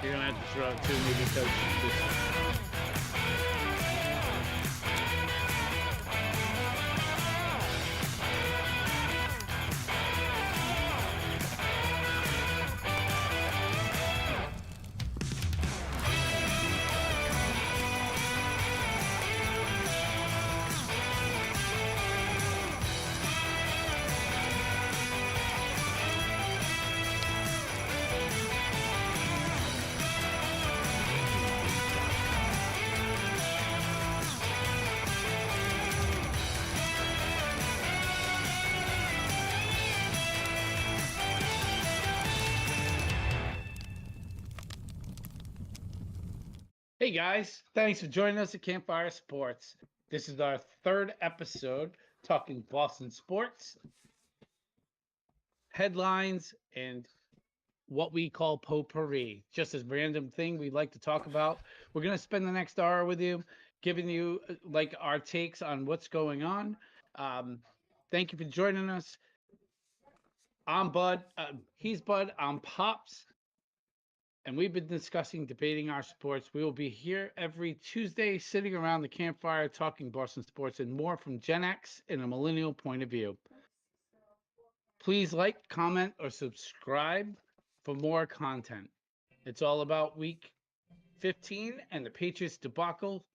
You're gonna have to throw it to me because hey guys, thanks for joining us at Campfire Sports. This is our third episode talking Boston sports, headlines, and what we call potpourri. Just as random thing we like to talk about. We're gonna spend the next hour with you, giving you like our takes on what's going on. Um, thank you for joining us. I'm Bud. He's Bud. I'm Pops. And we've been discussing, debating our sports. We will be here every Tuesday, sitting around the campfire, talking Boston sports and more from Gen X and a millennial point of view. Please like, comment, or subscribe for more content. It's all about week 15 and the Patriots debacle.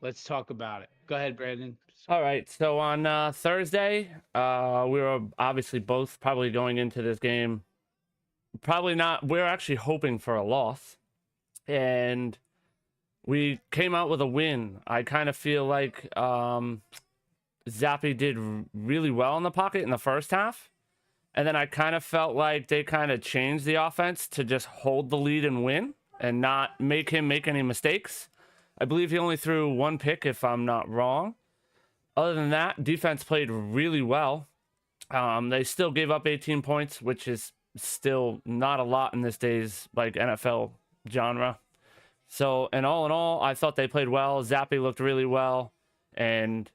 Let's talk about it. Go ahead, Brandon. All right. So on Thursday, we were obviously both probably going into this game. Probably not. We're actually hoping for a loss, and we came out with a win. I kind of feel like Zappy did really well in the pocket in the first half, and then I kind of felt like they kind of changed the offense to just hold the lead and win, and not make him make any mistakes. I believe he only threw one pick, if I'm not wrong. Other than that, defense played really well. They still gave up 18 points, which is still not a lot in this day's like NFL genre. So, and all in all, I thought they played well. Zappy looked really well, and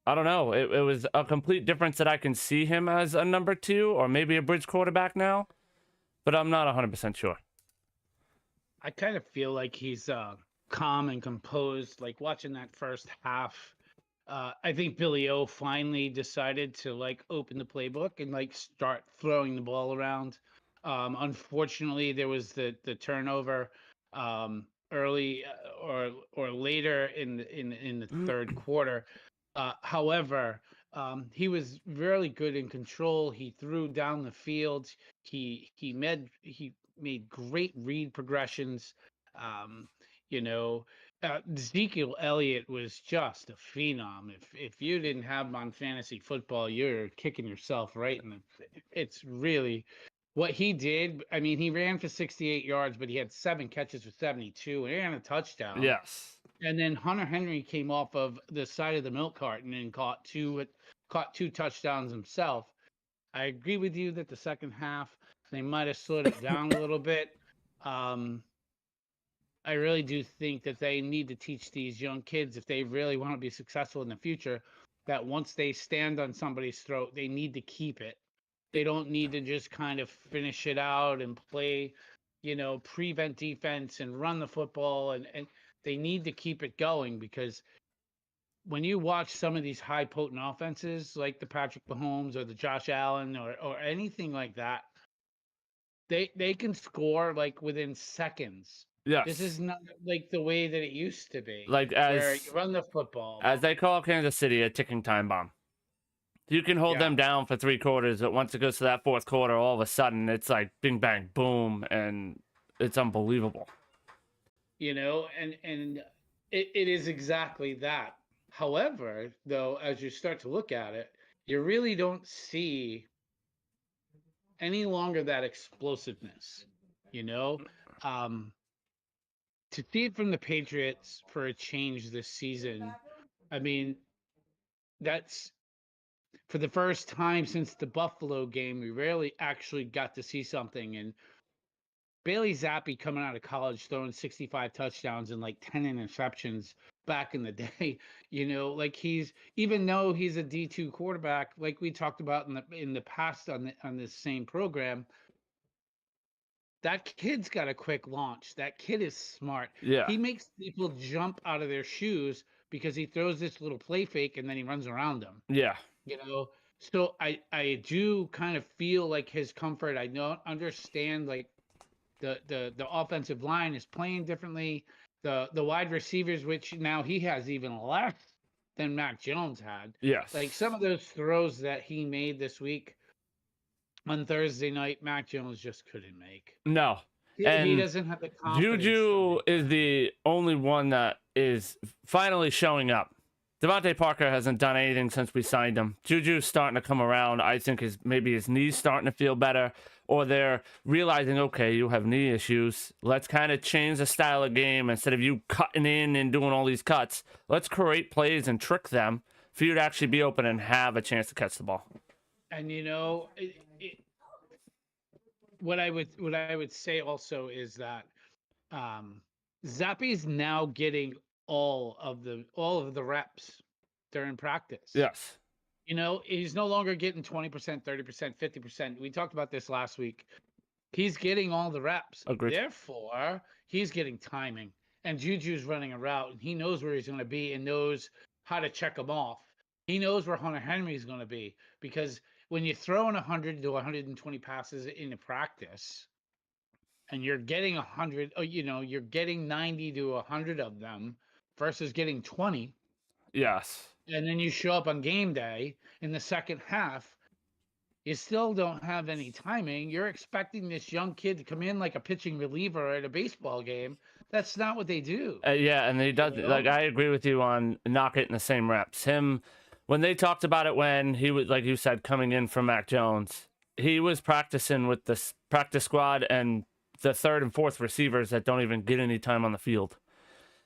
I don't know. It was a complete difference that I can see him as a number 2 or maybe a bridge quarterback now, but I'm not 100% sure. I kind of feel like he's calm and composed. Like watching that first half, I think Billy O finally decided to like open the playbook and like start throwing the ball around. Unfortunately, there was the turnover early or later in the third quarter. However, he was really good in control. He threw down the field. He made great read progressions. Um, you know, Ezekiel Elliott was just a phenom. If you didn't have him on fantasy football, you're kicking yourself right in the. It's really what he did. I mean, he ran for 68 yards, but he had 7 catches for 72 and a touchdown. Yes. And then Hunter Henry came off of the side of the milk carton and caught two touchdowns himself. I agree with you that the second half they might have slowed it down a little bit. Um, I really do think that they need to teach these young kids if they really want to be successful in the future that once they stand on somebody's throat, they need to keep it. They don't need to just kind of finish it out and play, prevent defense and run the football and they need to keep it going because when you watch some of these high potent offenses like the Patrick Mahomes or the Josh Allen or anything like that, they can score like within seconds. This is Yes. not like the way that it used to be, Like where you run the football. as they call Kansas City, a ticking time bomb. You can hold Yeah, them down for 3 quarters, but once it goes to that fourth quarter, all of a sudden it's like bing bang boom, and it's unbelievable. and it is exactly that. However, though, as you start to look at it, you really don't see any longer that explosiveness. You know, um, to see it from the Patriots for a change this season. I mean, that's for the first time since the Buffalo game. We rarely actually got to see something. And Bailey Zappi coming out of college throwing 65 touchdowns and like 10 interceptions back in the day, like he's even though he's a D2 quarterback, like we talked about in the past on this same program, That kid's got a quick launch. That kid is smart. Yeah. He makes people jump out of their shoes because he throws this little play fake and then he runs around them. Yeah. You know, so I do kind of feel like his comfort. I don't understand like the offensive line is playing differently. The wide receivers, which now he has even less than Mac Jones had. Yes. Like some of those throws that he made this week on Thursday night, Mac Jones just couldn't make. No. He And doesn't have the confidence. Juju is the only one that is finally showing up. Devontae Parker hasn't done anything since we signed him. Juju's starting to come around. I think maybe his knee's starting to feel better, or they're realizing, okay, you have knee issues. Let's kind of change the style of game. Instead of you cutting in and doing all these cuts, let's create plays and trick them for you to actually be open and have a chance to catch the ball. And what I would say also is that Zappi's now getting all of the reps during practice. Yes. He's no longer getting 20%, 30%, 50%. We talked about this last week. He's getting all the reps. Agreed. Therefore, he's getting timing. And Juju's running a route, and he knows where he's going to be and knows how to check him off. He knows where Hunter Henry's going to be, because when you're throwing 100 to 120 passes in a practice, and you're getting 100, you're getting 90 to 100 of them versus getting 20. Yes. And then you show up on game day in the second half, you still don't have any timing. You're expecting this young kid to come in like a pitching reliever at a baseball game. That's not what they do. Yeah, and he does. Like, I agree with you on not getting the same reps. When they talked about it, when he was, like you said, coming in from Mac Jones, he was practicing with the practice squad and the third and fourth receivers that don't even get any time on the field.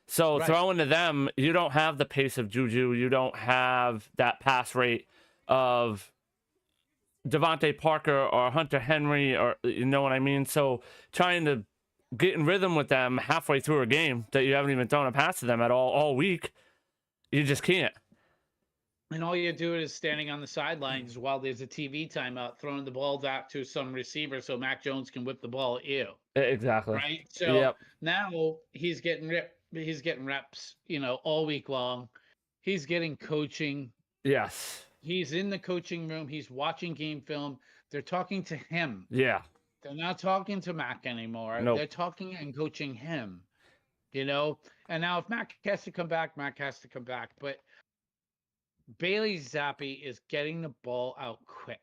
So throwing to them, you don't have the pace of Juju. You don't have that pass rate of Devontae Parker or Hunter Henry, or you know what I mean? So trying to get in rhythm with them halfway through a game that you haven't even thrown a pass to them at all week, you just can't. And all you do is standing on the sidelines while there's a TV timeout, throwing the ball back to some receiver so Mac Jones can whip the ball at you. Exactly. Right? So now he's getting reps, all week long. He's getting coaching. Yes. He's in the coaching room. He's watching game film. They're talking to him. Yeah. They're not talking to Mac anymore. Nope. They're talking and coaching him, And now if Mac has to come back, Mac has to come back. But Bailey Zappi is getting the ball out quick,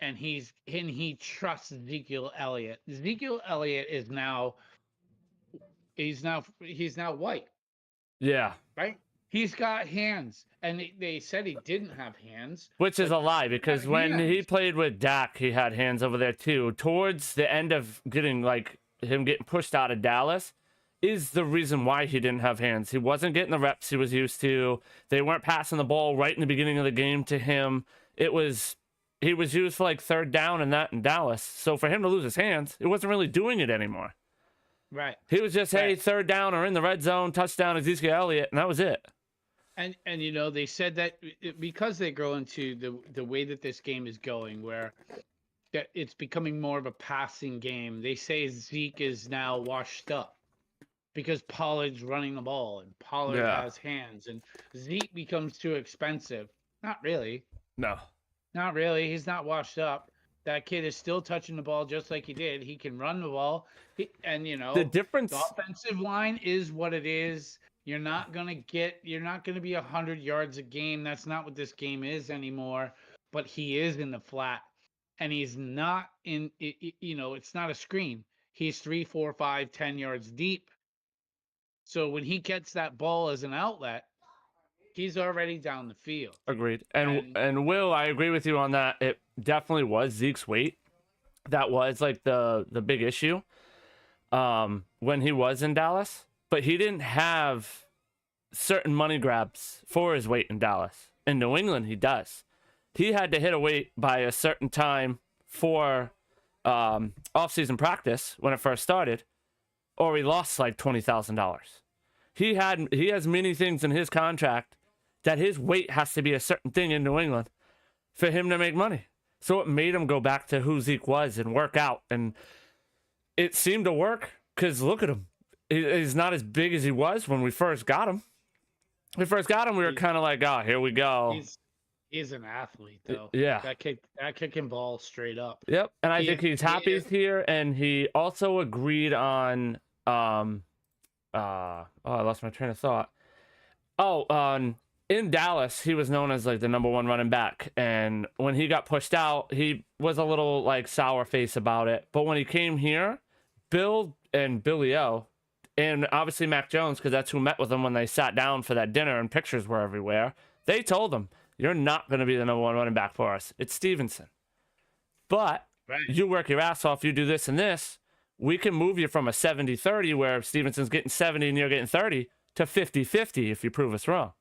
and he trusts Ezekiel Elliott. Ezekiel Elliott is now he's now white. Yeah. Right? He's got hands, and they said he didn't have hands, which is a lie, because when he played with Dak, he had hands over there too. Towards the end of getting pushed out of Dallas is the reason why he didn't have hands. He wasn't getting the reps he was used to. They weren't passing the ball right in the beginning of the game to him. He was used for like third down and that in Dallas. So for him to lose his hands, it wasn't really doing it anymore. Right. He was just, hey, third down or in the red zone, touchdown, Ezekiel Elliott, and that was it. And they said that because they grow into the way that this game is going, where that it's becoming more of a passing game. They say Zeke is now washed up because Pollard's running the ball and Pollard has hands, and Zeke becomes too expensive. Not really. No. Not really. He's not washed up. That kid is still touching the ball just like he did. He can run the ball. The difference. The offensive line is what it is. You're not going to be 100 yards a game. That's not what this game is anymore. But he is in the flat, and he's not it's not a screen. He's 3, 4, 5, 10 yards deep. So when he gets that ball as an outlet, he's already down the field. Agreed. And Will, I agree with you on that. It definitely was Zeke's weight. That was like the big issue when he was in Dallas. But he didn't have certain money grabs for his weight in Dallas. In New England, he does. He had to hit a weight by a certain time for off-season practice when it first started, or he lost like $20,000. He has many things in his contract that his weight has to be a certain thing in New England for him to make money. So it made him go back to who Zeke was and work out. And it seemed to work because look at him. He's not as big as he was when we first got him. When we first got him, we were kind of like, oh, here we go. He's an athlete, though. Yeah. That kicking ball straight up. Yep. And I think he's happy here. And he also agreed on, I lost my train of thought. In Dallas, he was known as like the number one running back. And when he got pushed out, he was a little like sour face about it. But when he came here, Bill and Billy O, and obviously Mac Jones, because that's who met with him when they sat down for that dinner and pictures were everywhere, they told him, you're not going to be the number one running back for us. It's Stevenson. But you work your ass off, you do this and this, we can move you from a 70-30 where Stevenson's getting 70 and you're getting 30 to 50-50 if you prove us wrong.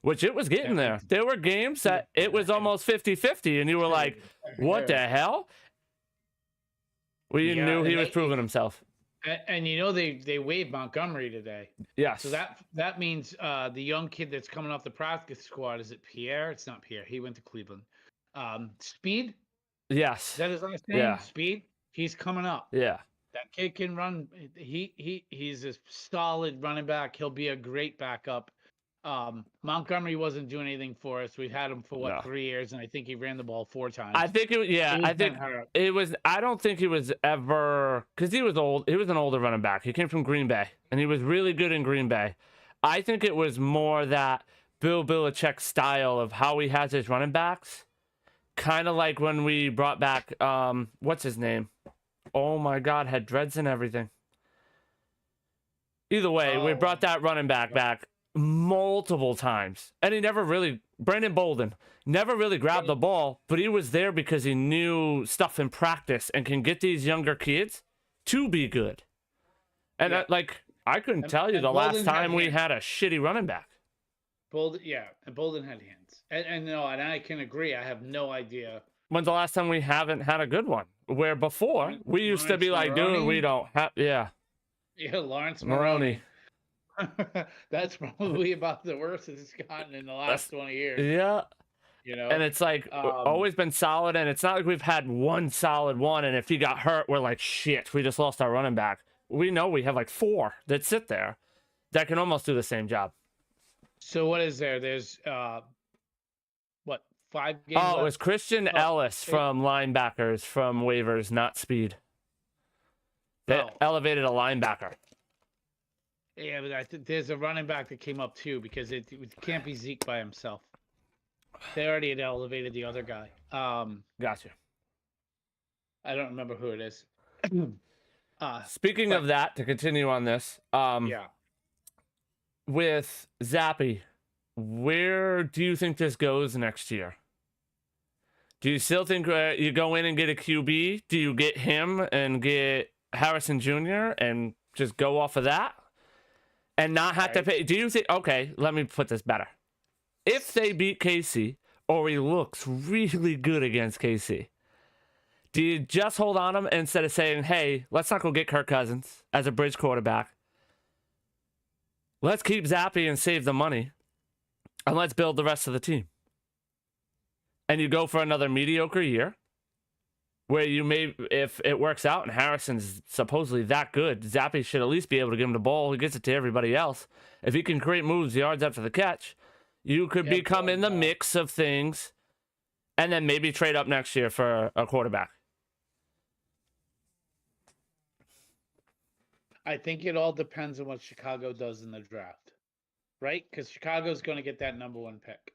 Which it was getting there. There were games that it was almost 50-50 and you were like, what the hell? We knew he was proving himself. And they waived Montgomery today. Yes. So that means the young kid that's coming off the practice squad, is it Pierre? It's not Pierre. He went to Cleveland. Speed? Yes. Is that his last name? Yeah. Speed? He's coming up. Yeah. That kid can run. He's a solid running back. He'll be a great backup. Montgomery wasn't doing anything for us. We've had him for 3 years, and I think he ran the ball 4 times. I think it was, it was, I don't think he was ever, because he was old. He was an older running back. He came from Green Bay, and he was really good in Green Bay. I think it was more that Bill Belichick style of how he has his running backs. Kind of like when we brought back, what's his name? Oh my God, had dreads and everything. Either way, we brought that running back multiple times. And he never really, Brandon Bolden, never really grabbed the ball, but he was there because he knew stuff in practice and can get these younger kids to be good. And I couldn't tell you the last time we had a shitty running back. And Bolden had hands. And I can agree. I have no idea. When's the last time we haven't had a good one? Where before, we used to be like, dude, we don't have, Yeah, Lawrence Maroney. That's probably about the worst it's gotten in the last 20 years. Yeah. And it's like always been solid, and it's not like we've had one solid one, and if he got hurt, we're like, shit, we just lost our running back. We know we have like 4 that sit there that can almost do the same job. So what is there? There's 5 games left? It was Christian Ellis 8. from linebackers from waivers, not speed. They elevated a linebacker. Yeah, but I think there's a running back that came up too, because it can't be Zeke by himself. They already had elevated the other guy. Gotcha. I don't remember who it is. Speaking of that, to continue on this, with Zappy, where do you think this goes next year? Do you still think you go in and get a QB? Do you get him and get Harrison Jr. and just go off of that? And not have to pay. Do you think, okay, let me put this better. If they beat KC, or he looks really good against KC, do you just hold on him instead of saying, hey, let's not go get Kirk Cousins as a bridge quarterback? Let's keep Zappy and save the money, and let's build the rest of the team. And you go for another mediocre year, where you may, if it works out and Harrison's supposedly that good, Zappy should at least be able to give him the ball. He gets it to everybody else. If he can create moves, yards after the catch, you could become in the mix of things, and then maybe trade up next year for a quarterback. I think it all depends on what Chicago does in the draft, right? Because Chicago's going to get that number 1 pick.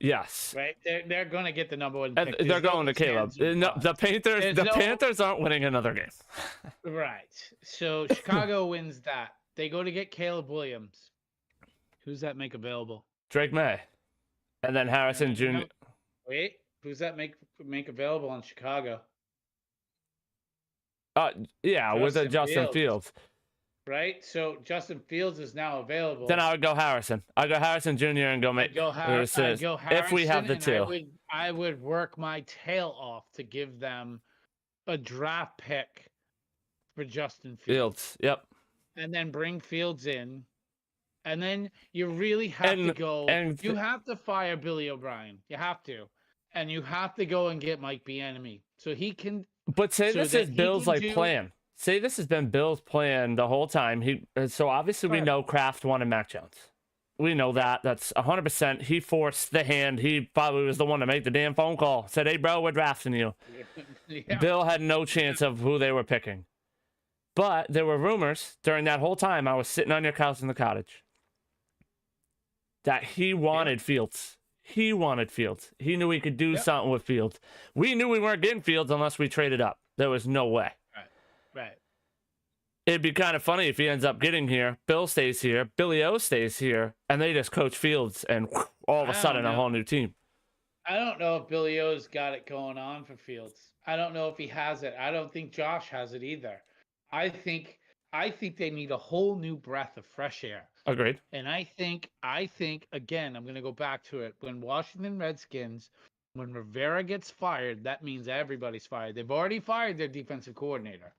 Yes. Right? They're going to get the number 1 pick. They're going to Caleb. No, the Panthers aren't winning another game. Right. So Chicago wins that. They go to get Caleb Williams. Who's that make available? Drake May. And then Harrison Jr. Wait. Who's that make available in Chicago? With Justin Fields. Right? So Justin Fields is now available. Then I would go Harrison. I'd go Harrison Jr. and go make Harrison if we have the 2. I would work my tail off to give them a draft pick for Justin Fields. Yep. And then bring Fields in. And then you really have to go. You have to fire Billy O'Brien. You have to. And you have to go and get Mike Bieniemy. So he can. But say this is Bill's plan. say this has been Bill's plan the whole time. So obviously we know Kraft wanted Mac Jones. We know that. That's 100%. He forced the hand. He probably was the one to make the damn phone call. Said, hey, bro, we're drafting you. Yeah. Bill had no chance of who they were picking. But there were rumors during that whole time I was sitting on your couch in the cottage that he wanted Fields. He wanted Fields. He knew he could do something with Fields. We knew we weren't getting Fields unless we traded up. There was no way. Right. It'd be kind of funny if he ends up getting here. Bill stays here. Billy O stays here. And they just coach Fields. And all of a sudden, a whole new team. I don't know if Billy O's got it going on for Fields. I don't know if he has it. I don't think Josh has it either. I think they need a whole new breath of fresh air. Agreed. And I think again, I'm going to go back to it. When Washington Redskins, when Rivera gets fired, that means everybody's fired. They've already fired their defensive coordinator.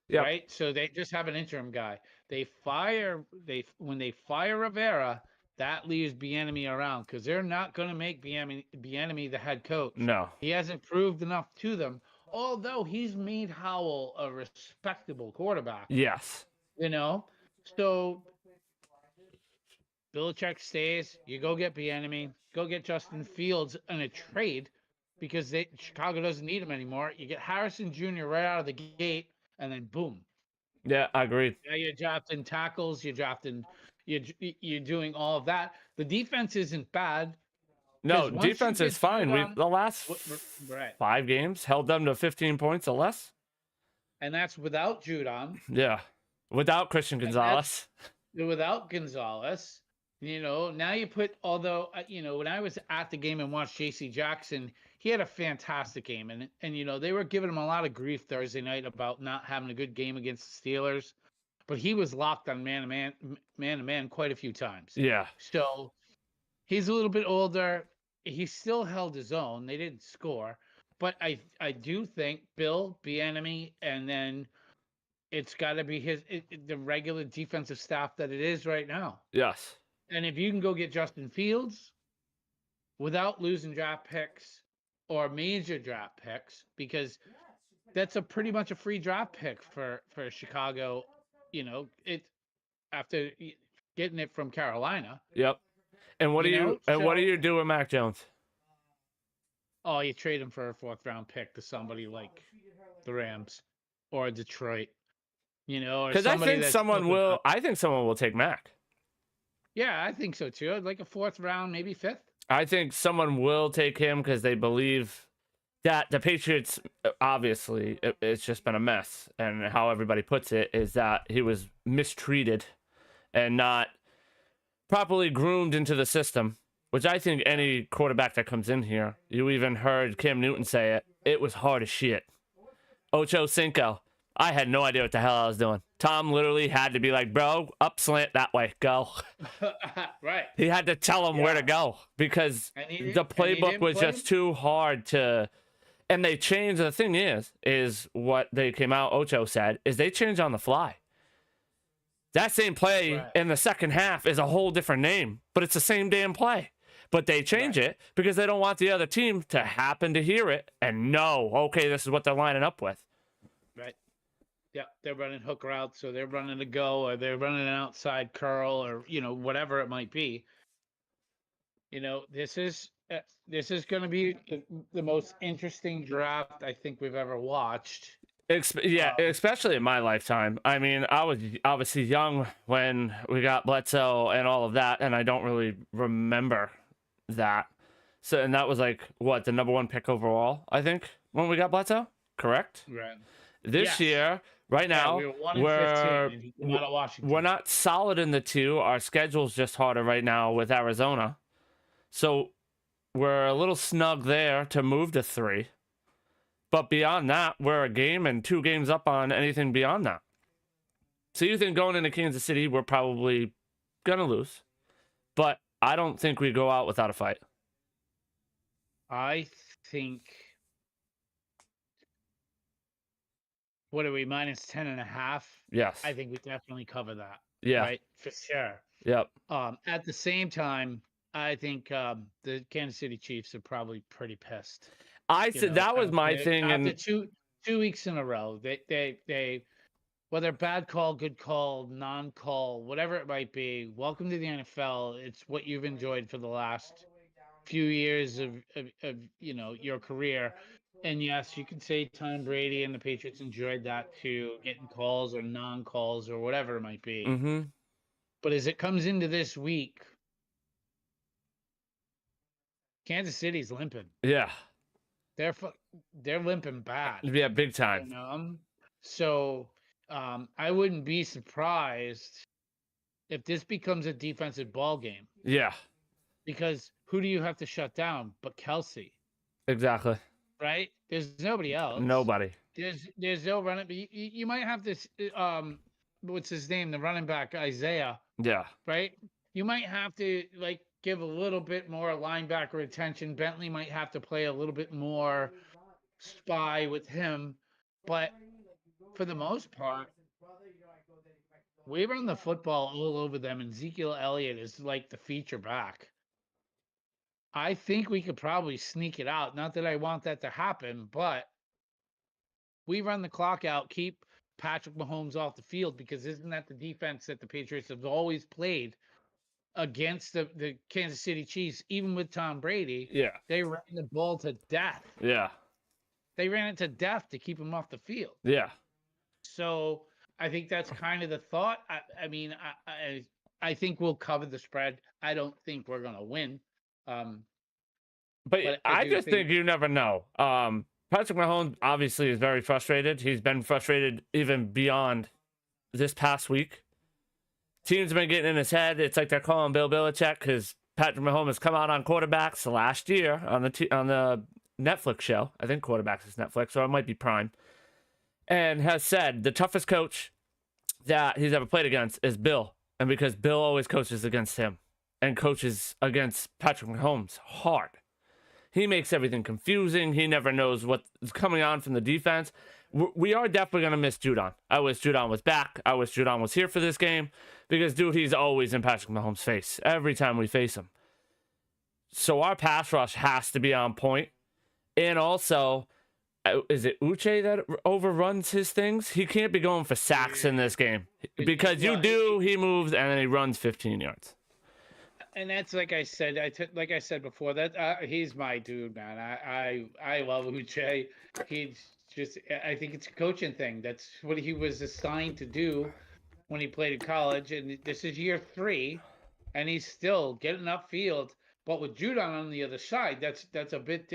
Yep. Right? So they just have an interim guy. When they fire Rivera, that leaves Bieniemy around because they're not going to make Bieniemy the head coach. No. He hasn't proved enough to them, although he's made Howell a respectable quarterback. Yes. So Belichick stays. You go get Bieniemy. Go get Justin Fields in a trade because Chicago doesn't need him anymore. You get Harrison Jr. right out of the gate. And then boom. Yeah, I agree. Now you're drafting tackles. You're doing all of that. The defense isn't bad. No, defense is fine. The last 5 games held them to 15 points or less. And that's without Judon. Yeah, without Christian Gonzalez. Without Gonzalez. Now you put, although, when I was at the game and watched J.C. Jackson, he had a fantastic game. And they were giving him a lot of grief Thursday night about not having a good game against the Steelers. But he was locked on man-to-man quite a few times. Yeah. So he's a little bit older. He still held his own. They didn't score. But I do think Bill, Bieniemy, and then it's got to be the regular defensive staff that it is right now. Yes. And if you can go get Justin Fields without losing draft picks or major draft picks, because that's pretty much a free draft pick for Chicago, after getting it from Carolina. Yep. And what do you do with Mac Jones? Oh, you trade him for a 4th-round pick to somebody like the Rams or Detroit, because I think someone will take Mac. Yeah, I think so too. Like a 4th round, maybe 5th. I think someone will take him because they believe that the Patriots, obviously, it's just been a mess. And how everybody puts it is that he was mistreated and not properly groomed into the system, which I think any quarterback that comes in here, you even heard Cam Newton say it was hard as shit. Ocho Cinco. I had no idea what the hell I was doing. Tom literally had to be like, bro, up slant that way, go. Right. He had to tell him where to go because the playbook was just too hard to. And they changed. The thing is what they came out, Ocho said, is they changed on the fly. That same play in the second half is a whole different name, but it's the same damn play. But they change it because they don't want the other team to happen to hear it and know, okay, this is what they're lining up with. Right. Yeah, they're running hook routes, so they're running a go, or they're running an outside curl, or whatever it might be. This is going to be the most interesting draft I think we've ever watched. Especially in my lifetime. I mean, I was obviously young when we got Bledsoe and all of that, and I don't really remember that. So, and that was like what, the number 1 pick overall, I think, when we got Bledsoe, correct? Right. This year. Right now, we're not solid in the 2. Our schedule's just harder right now with Arizona. So we're a little snug there to move to 3. But beyond that, we're a game and 2 games up on anything beyond that. So you think going into Kansas City, we're probably going to lose. But I don't think we go out without a fight. I think... What are we, minus 10.5? Yes. I think we definitely cover that. Yeah. Right? For sure. Yep. At the same time, I think the Kansas City Chiefs are probably pretty pissed. I said that was my thing. After two weeks in a row, they whether bad call, good call, non-call, whatever it might be, welcome to the NFL. It's what you've enjoyed for the last few years of your career. And yes, you can say Tom Brady and the Patriots enjoyed that too, getting calls or non-calls or whatever it might be. Mm-hmm. But as it comes into this week, Kansas City's limping. Yeah. They're they're limping bad. Yeah, big time. You know? So I wouldn't be surprised if this becomes a defensive ball game. Yeah. Because who do you have to shut down but Kelsey? Exactly. Right? There's nobody else. Nobody. There's no running. But you might have this. What's his name? The running back Isaiah. Yeah. Right. You might have to like give a little bit more linebacker attention. Bentley might have to play a little bit more spy with him, but for the most part, we run the football all over them, and Ezekiel Elliott is like the feature back. I think we could probably sneak it out. Not that I want that to happen, but we run the clock out, keep Patrick Mahomes off the field, because isn't that the defense that the Patriots have always played against the Kansas City Chiefs, even with Tom Brady? Yeah. They ran the ball to death. Yeah. They ran it to death to keep him off the field. Yeah. So I think that's kind of the thought. I think we'll cover the spread. I don't think we're going to win. But I just think you never know. Patrick Mahomes obviously is very frustrated. He's been frustrated even beyond this past week. Teams have been getting in his head. It's like they're calling Bill Belichick because Patrick Mahomes has come out on quarterbacks last year on the Netflix show. I think quarterbacks is Netflix, or it might be Prime. And has said the toughest coach that he's ever played against is Bill. And because Bill always coaches against him and coaches against Patrick Mahomes hard. He makes everything confusing. He never knows what's coming on from the defense. We are definitely going to miss Judon. I wish Judon was back. I wish Judon was here for this game because, dude, he's always in Patrick Mahomes' face every time we face him. So our pass rush has to be on point. And also, is it Uche that overruns his things? He can't be going for sacks in this game because he moves, and then he runs 15 yards. And that's like I said. Like I said before, that he's my dude, man. I love Uche. He's just. I think it's a coaching thing. That's what he was assigned to do when he played in college, and this is year 3, and he's still getting upfield. But with Judon on the other side, that's a bit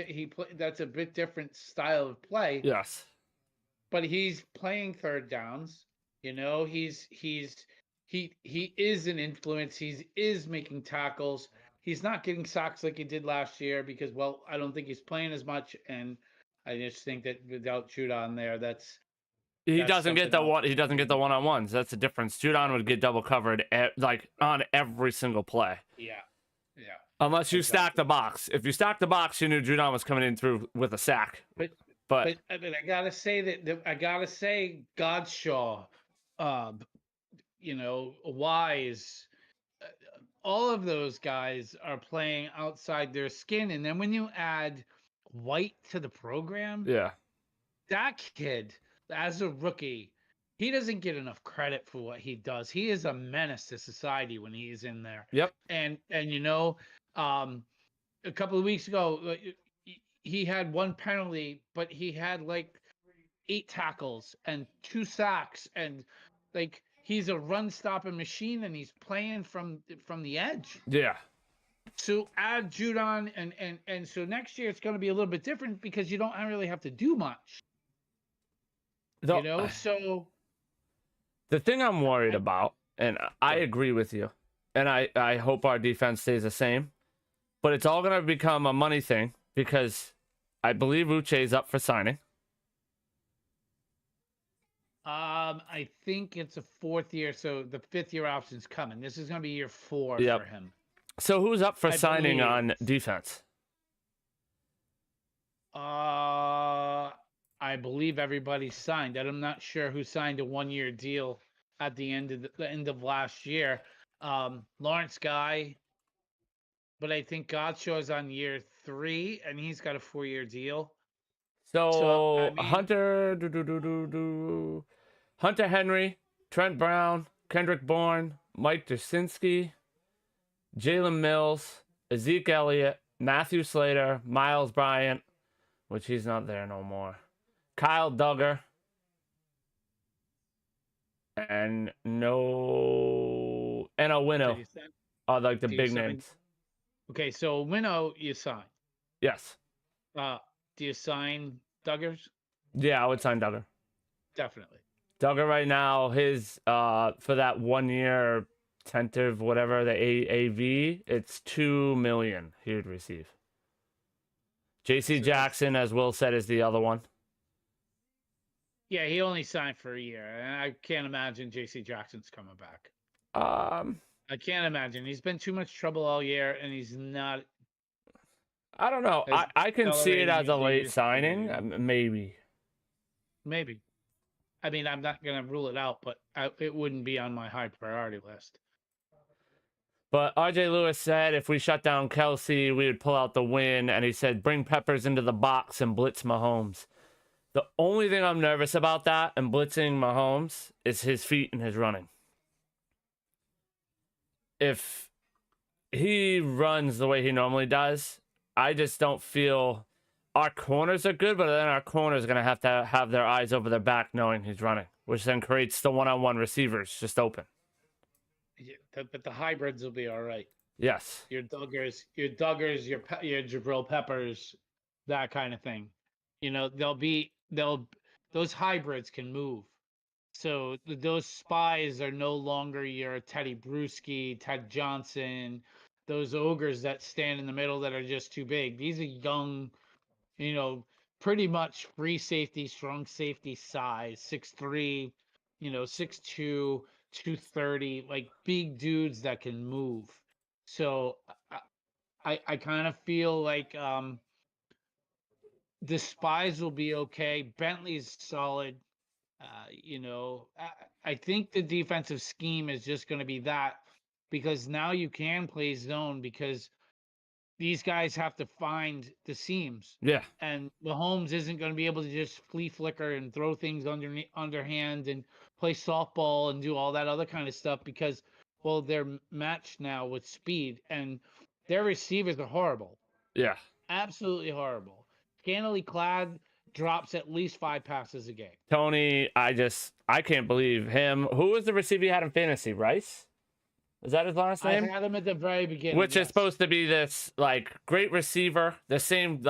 that's a bit different style of play. Yes. But he's playing third downs. You know, he is an influence. He is making tackles. He's not getting sacks like he did last year because, well, I don't think he's playing as much, and I just think that without Judon there, he doesn't get the one-on-ones. That's the difference. Judon would get double covered like on every single play. Yeah. Unless you stack the box. If you stack the box, you knew Judon was coming in through with a sack. But I gotta say Godshaw, Wise, all of those guys are playing outside their skin. And then when you add White to the program, that kid, as a rookie, he doesn't get enough credit for what he does. He is a menace to society when he's in there. Yep. And a couple of weeks ago, he had 1 penalty, but he had like 8 tackles and 2 sacks, and like he's a run-stopping machine, and he's playing from the edge. Yeah. So add Judon, and so next year it's going to be a little bit different because you don't really have to do much. So the thing I'm worried about, and I agree with you, and I hope our defense stays the same, but it's all going to become a money thing because I believe Uche's up for signing. I think it's a 4th year, so the 5th year option's coming. This is going to be year 4 for him. So who's up for signing on defense? I believe everybody's signed. I'm not sure who signed a 1-year deal at the end of last year. Lawrence Guy, but I think Godshaw's on year 3, and he's got a 4-year deal. So I mean, Hunter Hunter Henry, Trent Brown, Kendrick Bourne, Mike Jasinski, Jalen Mills, Zeke Elliott, Matthew Slater, Miles Bryant, which he's not there no more, Kyle Duggar, and a Winnow are like the big names. Okay, so Winnow you sign. Yes. Do you sign Duggars? Yeah, I would sign Duggar. Definitely. Duggar right now, his for that 1 year tentative whatever the AAV, it's $2 million he would receive. J.C. Jackson, as Will said, is the other one. Yeah, he only signed for a year, and I can't imagine J.C. Jackson's coming back. I can't imagine. He's been too much trouble all year, and he's not. I don't know. I can see it as a late signing, maybe. Maybe. I mean, I'm not going to rule it out, but it wouldn't be on my high priority list. But RJ Lewis said if we shut down Kelsey, we would pull out the win. And he said, bring Peppers into the box and blitz Mahomes. The only thing I'm nervous about that and blitzing Mahomes is his feet and his running. If he runs the way he normally does, I just don't feel our corners are good, but then our corners are going to have their eyes over their back knowing he's running, which then creates the one-on-one receivers just open. Yeah, but the hybrids will be all right. Yes. Your Duggars, your Jabril Peppers, that kind of thing. You know, those hybrids can move. So those spies are no longer your Teddy Bruschi, Ted Johnson, those ogres that stand in the middle that are just too big. These are young, you know, pretty much free safety, strong safety size, 6'3", 6'2", 230, like big dudes that can move. So I kind of feel like the spies will be okay. Bentley's solid. I think the defensive scheme is just going to be that, because now you can play zone because these guys have to find the seams. Yeah. And Mahomes isn't going to be able to just flea flicker and throw things underhand and play softball and do all that other kind of stuff because, well, they're matched now with speed and their receivers are horrible. Yeah. Absolutely horrible. Scantily clad, drops at least 5 passes a game. Tony, I can't believe him. Who was the receiver you had in fantasy? Rice? Is that his last name? I had him at the very beginning. Which is supposed to be this like great receiver. The same.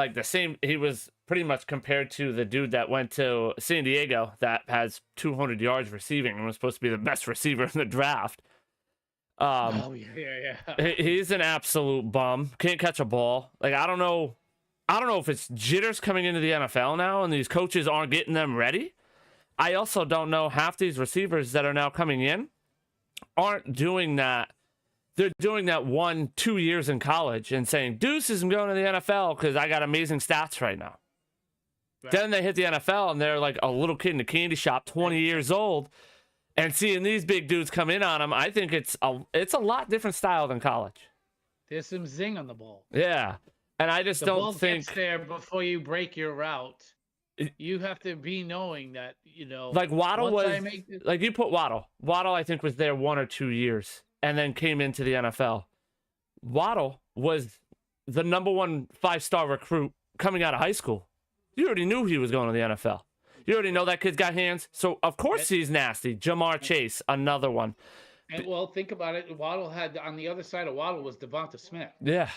He was pretty much compared to the dude that went to San Diego that has 200 yards receiving and was supposed to be the best receiver in the draft. Yeah. He's an absolute bum. Can't catch a ball. Like I don't know if it's jitters coming into the NFL now and these coaches aren't getting them ready. I also don't know, half these receivers that are now coming in aren't doing that. They're doing that 1-2 years in college and saying, Deuce isn't going to the NFL because I got amazing stats right now. Right. Then they hit the NFL and they're like a little kid in a candy shop, 20 years old, and seeing these big dudes come in on them, I think it's a lot different style than college. There's some zing on the ball. Yeah. And I just don't ball think gets there before you break your route. You have to be knowing that, like Waddle was like you put Waddle. Waddle, I think, was there 1 or 2 years and then came into the NFL. Waddle was the #1 5-star recruit coming out of high school. You already knew he was going to the NFL. You already know that kid's got hands. So, of course, he's nasty. Jamar Chase, another one. And, well, think about it. Waddle had, on the other side of Waddle was Devonta Smith. Yeah.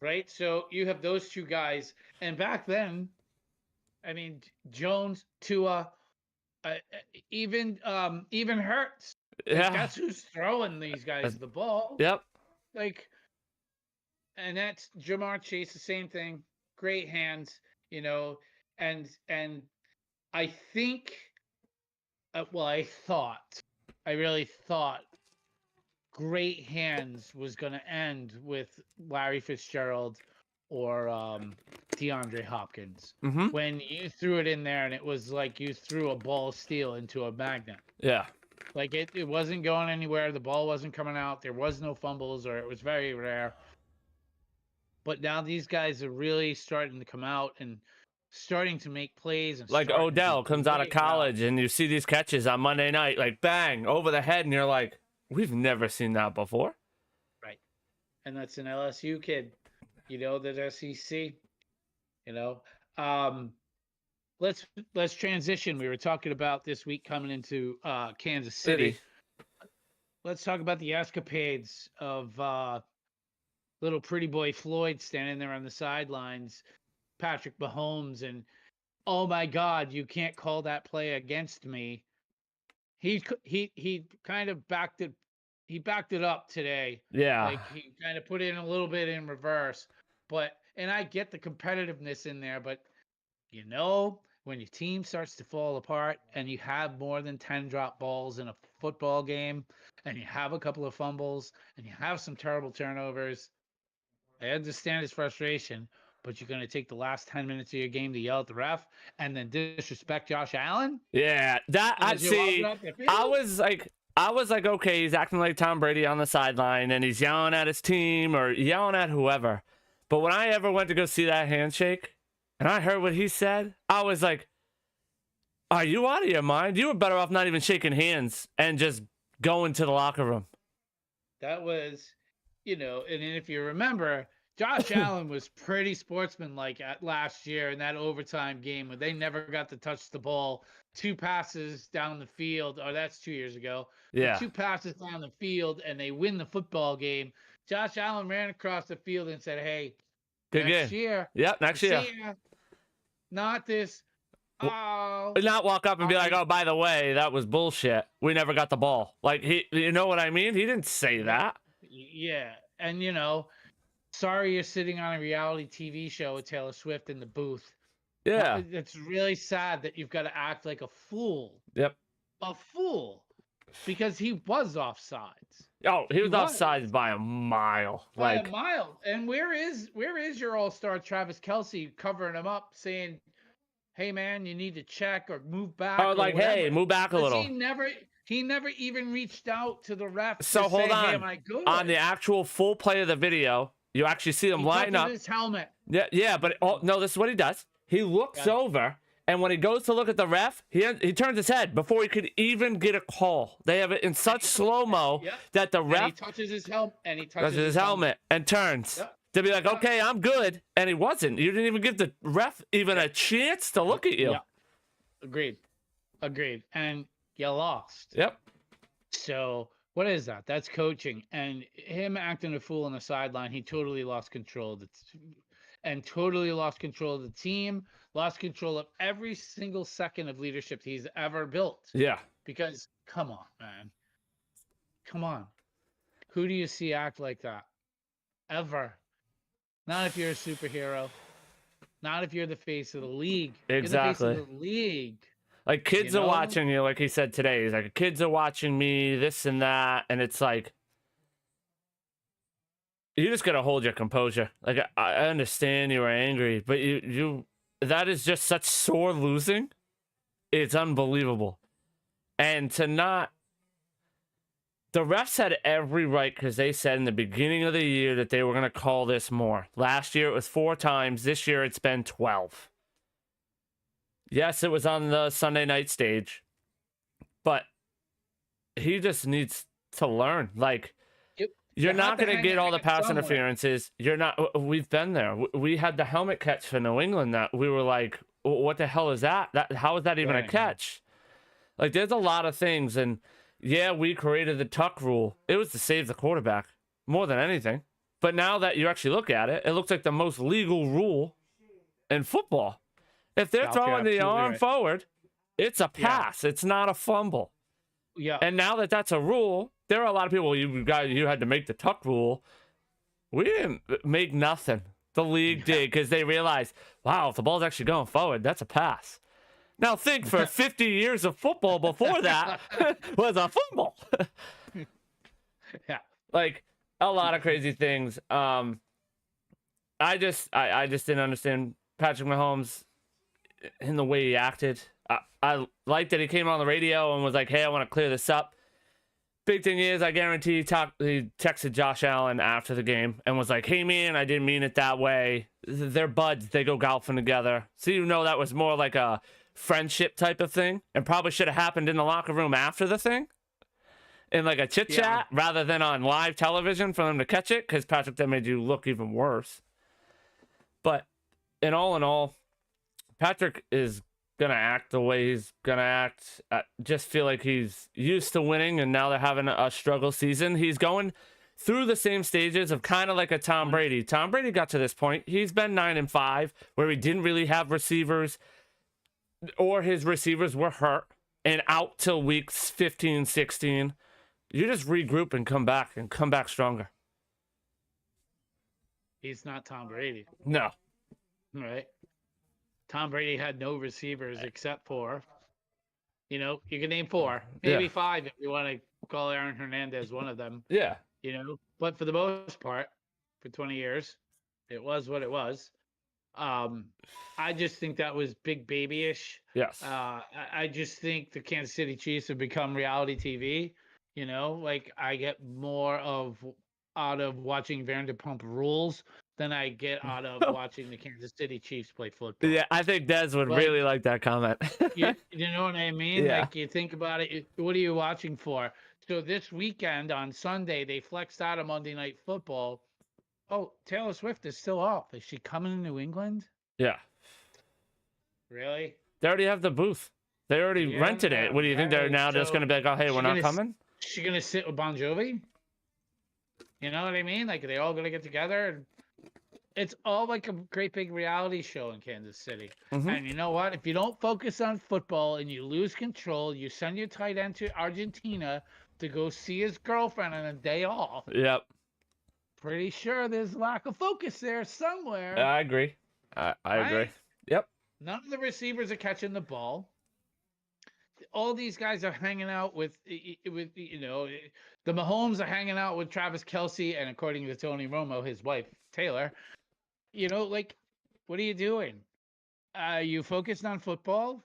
Right? So, you have those two guys. And back then, I mean, Jones, Tua, even Hurts. Yeah. That's who's throwing these guys the ball. Yep. And that's Jamar Chase, the same thing. Great hands, and I think, I really thought great hands was going to end with Larry Fitzgerald or DeAndre Hopkins. Mm-hmm. When you threw it in there and it was like you threw a ball of steel into a magnet. Yeah. Like it wasn't going anywhere. The ball wasn't coming out. There was no fumbles, or it was very rare. But now these guys are really starting to come out, and starting to make plays and Like starting to do Odell comes out of great well. college and you see these catches on Monday night, like bang, over the head, and you're like, we've never seen that before. Right. And that's an LSU kid, that SEC, you know. Um, let's transition. We were talking about this week coming into Kansas City. Let's talk about the escapades of little pretty boy Floyd standing there on the sidelines, Patrick Mahomes, and oh my God, you can't call that play against me. He kind of backed it. He backed it up today. Yeah. Like he kind of put in a little bit in reverse, and I get the competitiveness in there, but when your team starts to fall apart and you have more than 10 drop balls in a football game and you have a couple of fumbles and you have some terrible turnovers, I understand his frustration, but you're going to take the last 10 minutes of your game to yell at the ref and then disrespect Josh Allen? Yeah, that I see. I was like, okay, he's acting like Tom Brady on the sideline and he's yelling at his team or yelling at whoever. But when I ever went to go see that handshake and I heard what he said, I was like, are you out of your mind? You were better off not even shaking hands and just going to the locker room. That was, and if you remember, Josh Allen was pretty sportsmanlike at last year in that overtime game where they never got to touch the ball. 2 passes down the field, or that's 2 years ago. Yeah. 2 passes down the field, and they win the football game. Josh Allen ran across the field and said, "Hey, good next game. year, Yep, next year. Not this. Oh, not walk up and be like, oh, by the way, that was bullshit. We never got the ball. Like, you know what I mean? He didn't say that. Yeah, and sorry you're sitting on a reality TV show with Taylor Swift in the booth. Yeah. It's really sad that you've got to act like a fool. Yep. A fool. Because he was offsides. Oh, he was offsides by a mile. By a mile. And where is your all-star Travis Kelce covering him up saying, hey, man, you need to check or move back? Oh, like, hey, move back a little. He never even reached out to the ref. So to hold say, on. hey, am I good? On the actual full play of the video, you actually see him line up. His helmet. Yeah, but no, this is what he does. He looks over, and when he goes to look at the ref, he turns his head before he could even get a call. They have it in such slow-mo that the ref... And he touches his helmet. And turns. To be like, okay, I'm good. And he wasn't. You didn't even give the ref even a chance to look at you. Yeah. Agreed. And you lost. Yep. So what is that? That's coaching. And him acting a fool on the sideline, he totally lost control of totally lost control of the team, lost control of every single second of leadership he's ever built. Yeah. Because, come on, man. Come on. Who do you see act like that? Ever. Not if you're a superhero. Not if you're the face of the league. Exactly. You're the face of the league. Like, kids are watching you, like he said today. He's like, kids are watching me, this and that. And it's like, you just got to hold your composure. Like, I understand you were angry, but that is just such sore losing. It's unbelievable. And to not... The refs had every right because they said in the beginning of the year that they were going to call this more. Last year it was 4 times. This year it's been 12. Yes, it was on the Sunday night stage. But he just needs to learn. Like, you're not going to get all the pass interferences. You're not. We've been there. We had the helmet catch for New England that we were like, what the hell is that? How is that even a catch? Like, there's a lot of things. And yeah, we created the tuck rule. It was to save the quarterback more than anything. But now that you actually look at it, it looks like the most legal rule in football. If they're throwing the arm forward, it's a pass. Yeah. It's not a fumble. Yeah. And now that that's a rule, there are a lot of people, you had to make the tuck rule. We didn't make nothing. The league did because they realized, wow, if the ball's actually going forward, that's a pass. Now think for 50 years of football before that was a fumble. Yeah. Like, a lot of crazy things. I just didn't understand Patrick Mahomes in the way he acted. I liked that he came on the radio and was like, hey, I want to clear this up. Big thing is, I guarantee he texted Josh Allen after the game and was like, "Hey man, I didn't mean it that way." They're buds. They go golfing together. So that was more like a friendship type of thing, and probably should have happened in the locker room after the thing, in like a chit chat rather than on live television for them to catch it. Because Patrick, that made you look even worse. But in all, Patrick is gonna act the way he's gonna act. I just feel like he's used to winning, and now they're having a struggle season. He's going through the same stages of kind of like a Tom Brady. Tom Brady got to this point. He's been 9-5, where he didn't really have receivers, or his receivers were hurt and out till weeks 15, 16. You just regroup and come back stronger. He's not Tom Brady. No. Right. Tom Brady had no receivers except for, you can name 4, maybe 5 if you want to call Aaron Hernandez one of them. Yeah. But for the most part, for 20 years, it was what it was. I just think that was big babyish. Yes. I just think the Kansas City Chiefs have become reality TV. Like I get more out of watching Vanderpump Rules than I get out of watching the Kansas City Chiefs play football. Yeah, I think Des would really like that comment. you know what I mean? Yeah. Like you think about it, what are you watching for? So this weekend on Sunday, they flexed out of Monday Night Football. Oh, Taylor Swift is still off. Is she coming to New England? Yeah. Really? They already have the booth. They already rented it. What do you think? They're now just going to be like, oh, hey, we're not coming? She going to sit with Bon Jovi? You know what I mean? Like, are they all going to get together? It's all like a great big reality show in Kansas City. Mm-hmm. And you know what? If you don't focus on football and you lose control, you send your tight end to Argentina to go see his girlfriend on a day off. Yep. Pretty sure there's lack of focus there somewhere. I agree. I agree. Yep. None of the receivers are catching the ball. All these guys are hanging out with the Mahomes are hanging out with Travis Kelce, and according to Tony Romo, his wife, Taylor, like, what are you doing? Are you focused on football?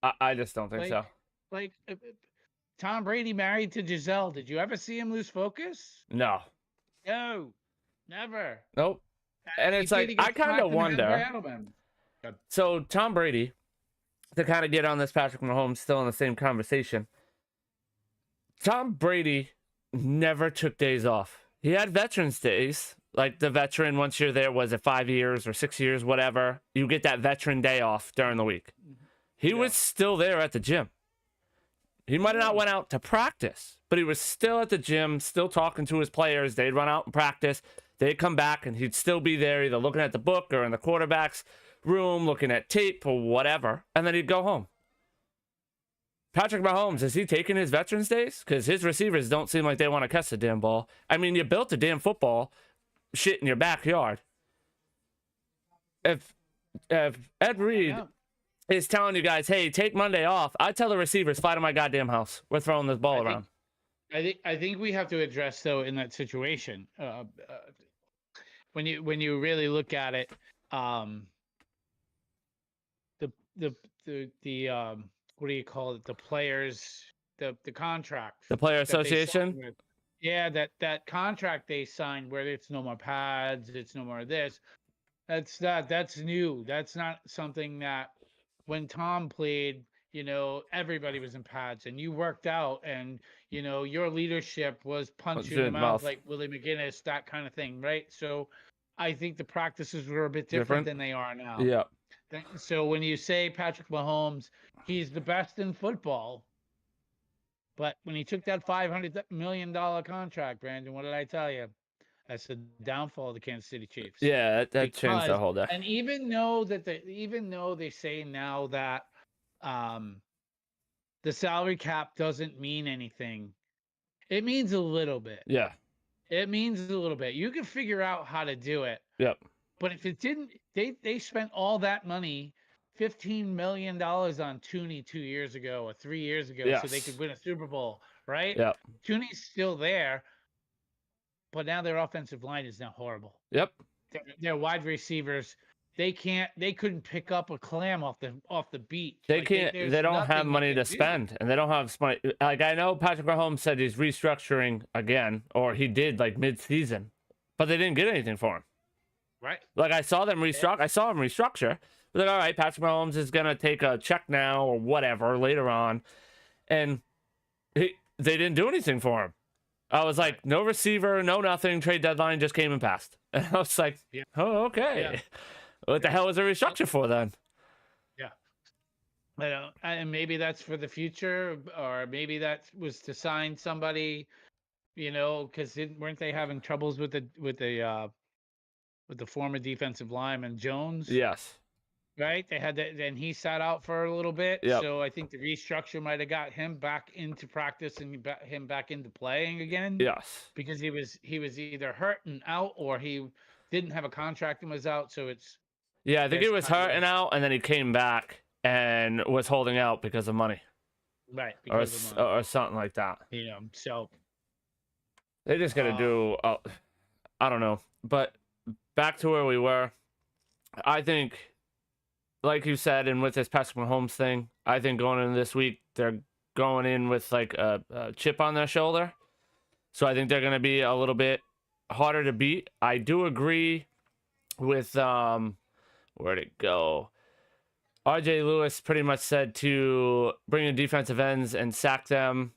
I just don't think so. Like, Tom Brady married to Giselle. Did you ever see him lose focus? No. No. Never. Nope. And it's like, I kind of wonder. So, Tom Brady, to kind of get on this Patrick Mahomes, still in the same conversation, Tom Brady never took days off. He had Veterans Days. Like the veteran, once you're there, was it 5 years or 6 years, whatever, you get that veteran day off during the week. He was still there at the gym. He might have not went out to practice, but he was still at the gym, still talking to his players. They'd run out and practice. They'd come back, and he'd still be there, either looking at the book or in the quarterback's room, looking at tape or whatever, and then he'd go home. Patrick Mahomes, is he taking his Veterans Days? Because his receivers don't seem like they want to catch the damn ball. I mean, you built a damn football shit in your backyard. If Ed Reed is telling you guys, hey, take Monday off, I tell the receivers, fly to my goddamn house. We're throwing this ball around. I think we have to address, though, in that situation, when you really look at it, the what do you call it? The players, the contract, the player association. Yeah, that contract they signed where it's no more pads, it's no more of this. That's new. That's not something that when Tom played, everybody was in pads and you worked out and, your leadership was punching them out like Willie McGinnis, that kind of thing, right? So I think the practices were a bit different than they are now. Yeah. So when you say Patrick Mahomes, he's the best in football. But when he took that $500 million contract, Brandon, what did I tell you? That's the downfall of the Kansas City Chiefs. Yeah, that changed the whole day. And even though they say now that the salary cap doesn't mean anything, it means a little bit. Yeah. It means a little bit. You can figure out how to do it. Yep. But if it didn't, they spent all that money, $15 million on Tooney 2 years ago or 3 years ago, so they could win a Super Bowl, right? Yep. Tooney's still there, but now their offensive line is now horrible. Yep. Their wide receivers they couldn't pick up a clam off the beach. They Like can't. there's They don't have nothing they money to can do. spend, and they don't have money. Like I know Patrick Mahomes said he's restructuring again, or he did like mid-season, but they didn't get anything for him. Right. Like I saw them restructure. I saw him restructure. But like, all right, Patrick Mahomes is gonna take a check now or whatever later on, and they didn't do anything for him. I was like, no receiver, no nothing. Trade deadline just came and passed, and I was like, Yeah. oh okay. Yeah. What the hell was a restructure for then? Yeah. And maybe that's for the future, or maybe that was to sign somebody, because weren't they having troubles with the former defensive lineman Jones? Yes. Right. They had that, and he sat out for a little bit. Yep. So I think the restructure might have got him back into practice and him back into playing again. Yes. Because he was either hurt and out, or he didn't have a contract and was out. So it's. Yeah, I think he was kind of hurting out, and then he came back and was holding out because of money, right, or because of money, or something like that. So They just got to do. I don't know, but back to where we were. I think, like you said, and with this Patrick Mahomes thing, I think going into this week they're going in with like a chip on their shoulder, so I think they're going to be a little bit harder to beat. I do agree with where'd it go? RJ Lewis pretty much said to bring in defensive ends and sack them.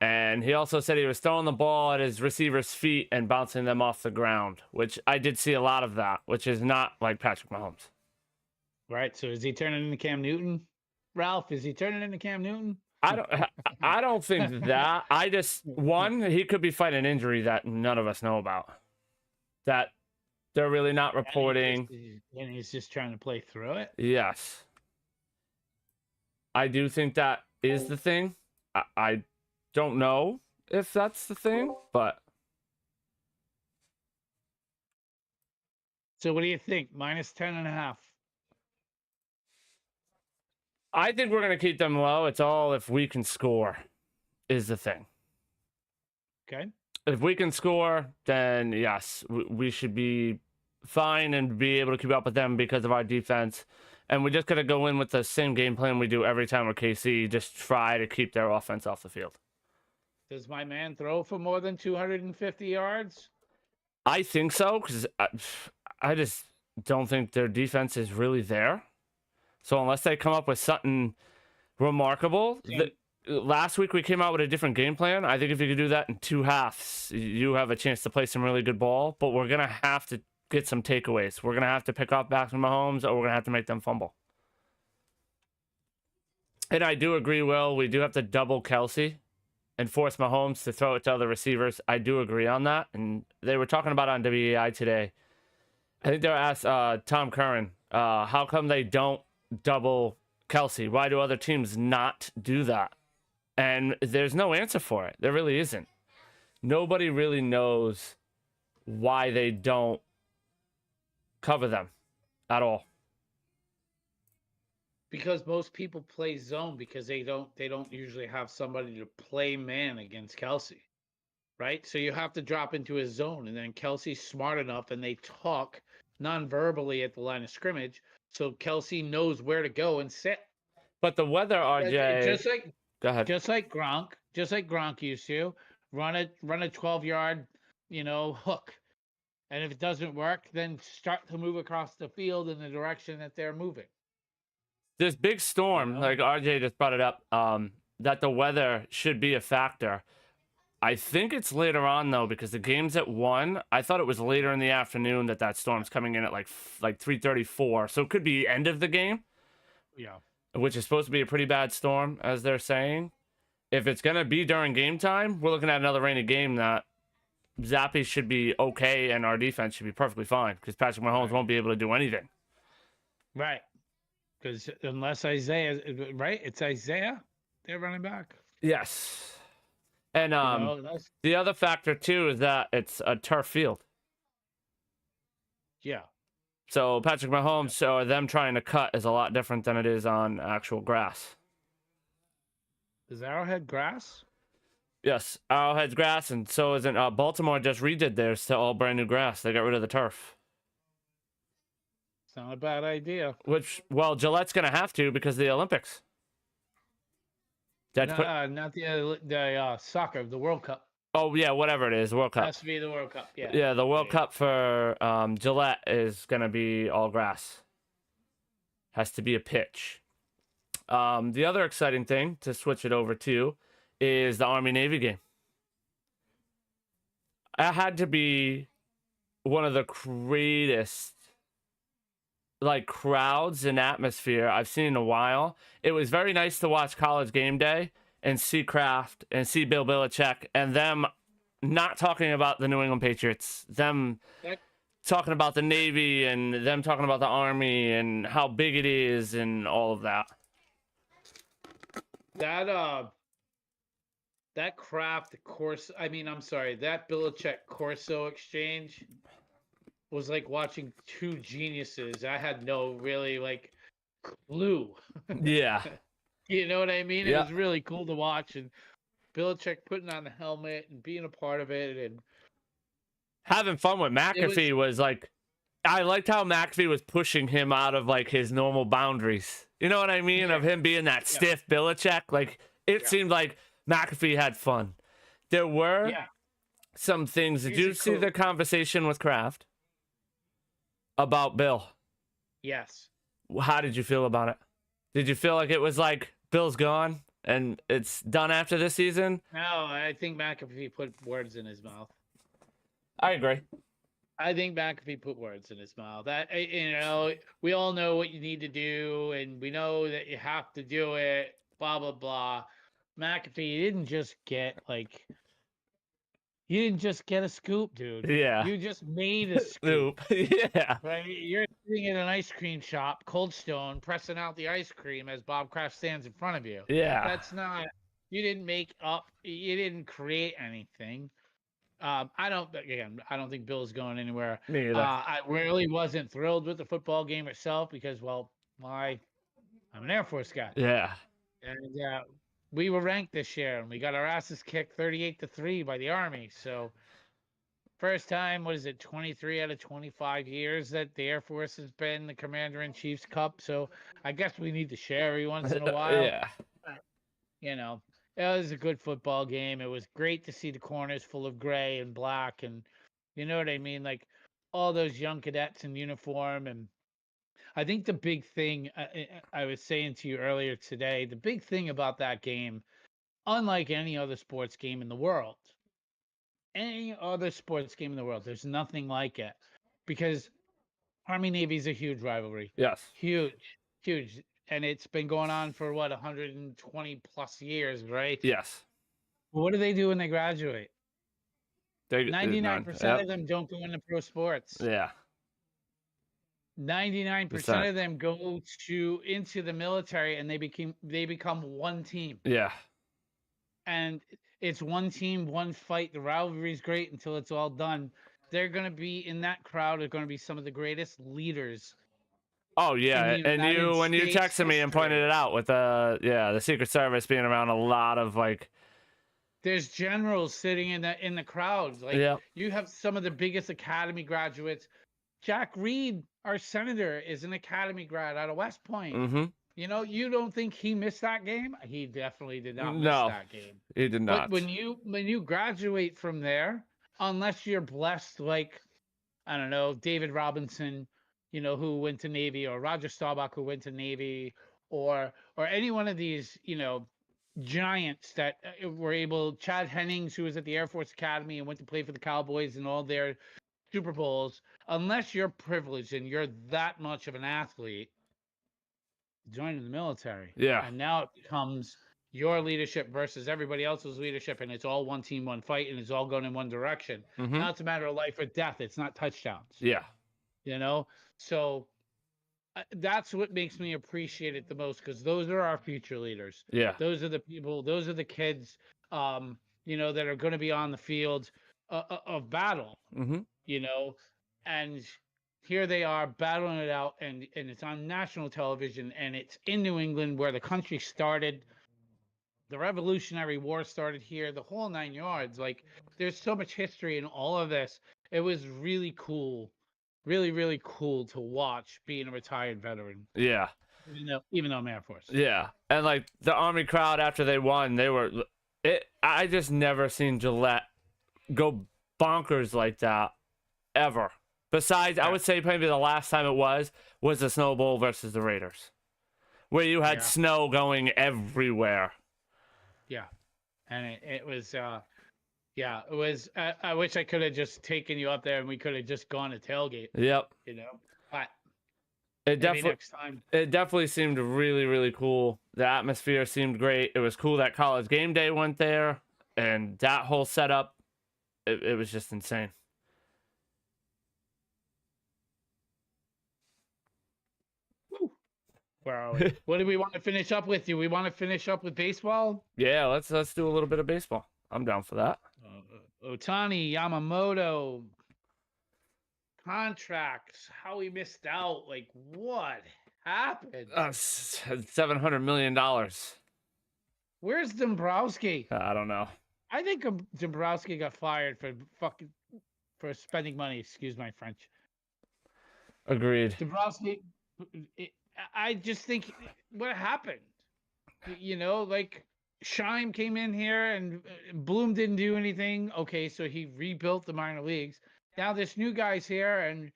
And he also said he was throwing the ball at his receivers' feet and bouncing them off the ground, which I did see a lot of that, which is not like Patrick Mahomes. Right. So is he turning into Cam Newton? Ralph, is he turning into Cam Newton? I don't think that. I just, one, he could be fighting an injury that none of us know about. That they're really not reporting. And he's just trying to play through it? Yes. I do think that is the thing. I don't know if that's the thing, but. So what do you think? Minus 10.5. I think we're going to keep them low. It's all if we can score is the thing. Okay. If we can score, then yes, we should be fine and be able to keep up with them because of our defense. And we just got to go in with the same game plan we do every time with KC. Just try to keep their offense off the field. Does my man throw for more than 250 yards? I think so, because I just don't think their defense is really there. So unless they come up with something remarkable, last week we came out with a different game plan. I think if you could do that in two halves, you have a chance to play some really good ball. But we're going to have to get some takeaways. We're going to have to pick off back from Mahomes, or we're going to have to make them fumble. And I do agree, Will, we do have to double Kelsey and force Mahomes to throw it to other receivers. I do agree on that. And they were talking about it on WEI today. I think they were asked Tom Curran, how come they don't double Kelsey? Why do other teams not do that? And there's no answer for it. There really isn't. Nobody really knows why they don't cover them at all. Because most people play zone because they don't usually have somebody to play man against Kelsey. Right? So you have to drop into his zone, and then Kelsey's smart enough, and they talk non-verbally at the line of scrimmage, so Kelsey knows where to go and sit. But the weather, RJ, go ahead. Just like Gronk used to run a 12-yard, hook, and if it doesn't work, then start to move across the field in the direction that they're moving. This big storm, like RJ just brought it up, that the weather should be a factor. I think it's later on, though, because the game's at 1. I thought it was later in the afternoon that storm's coming in at like 3:34. So it could be end of the game. Yeah. Which is supposed to be a pretty bad storm, as they're saying. If it's going to be during game time, we're looking at another rainy game that Zappy should be okay and our defense should be perfectly fine because Patrick Mahomes won't be able to do anything. Right. Because unless Isaiah, right? It's Isaiah, they're running back. Yes. And the other factor, too, is that it's a turf field. Yeah. So Patrick Mahomes or them trying to cut is a lot different than it is on actual grass. Is Arrowhead grass? Yes, Arrowhead's grass, and so isn't Baltimore. Just redid theirs to all brand new grass. They got rid of the turf. It's not a bad idea. Which, well, Gillette's gonna have to because of the Olympics. That's Not the soccer, the World Cup. Oh yeah, whatever it is, World Cup. Has to be the World Cup. Yeah. Yeah, the World Cup for Gillette is gonna be all grass. Has to be a pitch. The other exciting thing to switch it over to is the Army Navy game. That had to be one of the greatest crowds and atmosphere I've seen in a while. It was very nice to watch College Game Day and see Kraft and see Bill Belichick and them not talking about the New England Patriots, them talking about the Navy and them talking about the Army and how big it is and all of that. That Kraft course, that Belichick Corso exchange was like watching two geniuses. I had no really clue. Yeah. You know what I mean? Yeah. It was really cool to watch, and Belichick putting on the helmet and being a part of it and having fun with McAfee was like, I liked how McAfee was pushing him out of his normal boundaries. You know what I mean? Yeah. Of him being that stiff Belichick. It seemed like McAfee had fun. There were some things. Did you see the conversation with Kraft about Bill? Yes. How did you feel about it? Did you feel like it was like Bill's gone and it's done after this season? No, I think McAfee put words in his mouth. I agree. I think McAfee put words in his mouth. That we all know what you need to do, and we know that you have to do it. Blah blah blah. McAfee, you didn't just get a scoop, dude. Yeah. You just made a scoop. Yeah. Right? You're sitting in an ice cream shop, Cold Stone, pressing out the ice cream as Bob Kraft stands in front of you. Yeah. That's not. You didn't make up. You didn't create anything. I don't think Bill's going anywhere. Me either. I really wasn't thrilled with the football game itself because, I'm an Air Force guy. Yeah. And we were ranked this year, and we got our asses kicked 38-3 by the Army. So, first time, 23 out of 25 years that the Air Force has been the Commander-in-Chief's Cup. So, I guess we need to share every once in a while. Yeah. It was a good football game. It was great to see the corners full of gray and black, and you know what I mean? All those young cadets in uniform. And I think the big thing, I was saying to you earlier today, the big thing about that game, unlike any other sports game in the world, there's nothing like it, because Army-Navy is a huge rivalry. Yes. Huge. And it's been going on for 120 plus years, right? Yes. What do they do when they graduate? 99% of them don't go into pro sports. Yeah. 99% of them go into the military, and they become one team. Yeah. And it's one team, one fight. The rivalry is great until it's all done. They're going to be in that crowd. Are going to be some of the greatest leaders. Oh yeah, and when you texted me and pointed it out with the Secret Service being around a lot of there's generals sitting in the crowds. You have some of the biggest academy graduates. Jack Reed, our senator, is an academy grad out of West Point. Mm-hmm. You don't think he missed that game? He definitely did not miss that game. He did not. But when you graduate from there, unless you're blessed I don't know, David Robinson, who went to Navy, or Roger Staubach, who went to Navy, or any one of these, giants that were able, Chad Hennings, who was at the Air Force Academy and went to play for the Cowboys and all their Super Bowls, unless you're privileged and you're that much of an athlete, join the military. Yeah. And now it becomes your leadership versus everybody else's leadership, and it's all one team, one fight, and it's all going in one direction. Mm-hmm. Now it's a matter of life or death. It's not touchdowns. Yeah. So that's what makes me appreciate it the most, because those are our future leaders. Yeah. Those are the people, those are the kids, that are going to be on the field of battle, mm-hmm. And here they are battling it out, and it's on national television, and it's in New England, where the country started. the Revolutionary War started here, the whole 9 yards. Like, there's so much history in all of this. It was really cool, really, really cool to watch being a retired veteran, Yeah. even though I'm Air Force. Yeah. And like the Army crowd after they won, they were it. I just never seen Gillette go bonkers like that ever. Besides, I Yeah. would say maybe the last time it was the Snow Bowl versus the Raiders, where you had Yeah. snow going everywhere. Yeah, and it was yeah, it was. I wish I could have just taken you up there and we could have just gone to tailgate. Yep. But It maybe definitely next time. it definitely seemed really, really cool. The atmosphere seemed great. It was cool that College Game Day went there, and that whole setup. It was just insane. Where are we? What do we want to finish up with? Do we want to finish up with baseball? Yeah, let's do a little bit of baseball. I'm down for that. Otani, Yamamoto, contracts, how we missed out. Like, what happened? $700 million. Where's Dombrowski? I don't know. I think Dombrowski got fired for spending money. Excuse my French. Agreed. Dombrowski, I just think what happened. Like Scheim came in here and Bloom didn't do anything. Okay, so he rebuilt the minor leagues. Now this new guy's here, and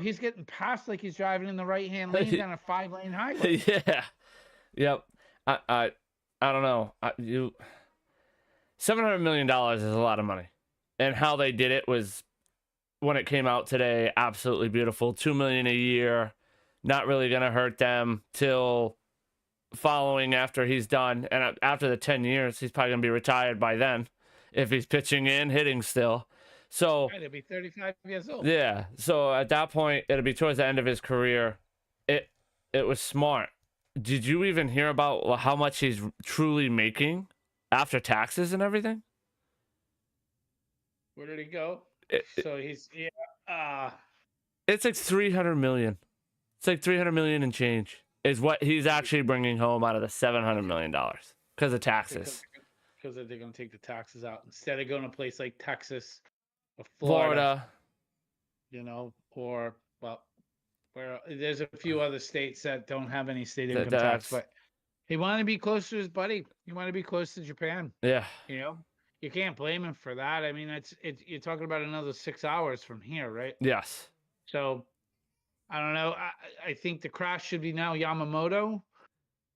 he's getting passed like he's driving in the right-hand lane down a 5-lane highway. Yeah. Yep. I don't know. $700 million is a lot of money, and how they did it was, when it came out today, absolutely beautiful. $2 million a year, not really gonna hurt them till following after he's done, and after the 10 years, he's probably gonna be retired by then, if he's pitching and hitting still. So Right, he'll be 35 years old. yeah, so at that point, it'll be towards the end of his career. It was smart. Did you even hear about how much he's truly making after taxes and everything? Where did he go? So he's It's like 300 million. It's like 300 million and change is what he's actually bringing home out of the $700 million because of taxes. Because they're going to take the taxes out instead of going to a place like Texas or Florida. Or where there's a few other states that don't have any state income tax, but he wanted to be close to his buddy. He wanted to be close to Japan. Yeah. You can't blame him for that. I mean, you're talking about another 6 hours from here, right? Yes. So I don't know. I think the crash should be now Yamamoto,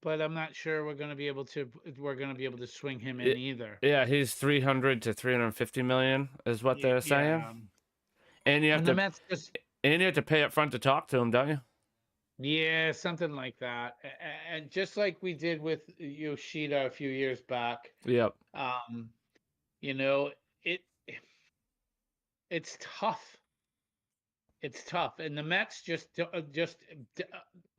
but I'm not sure we're going to be able to swing him in either. Yeah, he's 300 to 350 million is what they're saying. And you have to pay up front to talk to him, don't you? Yeah, something like that. And just like we did with Yoshida a few years back. Yep. It's tough. It's tough, and the Mets just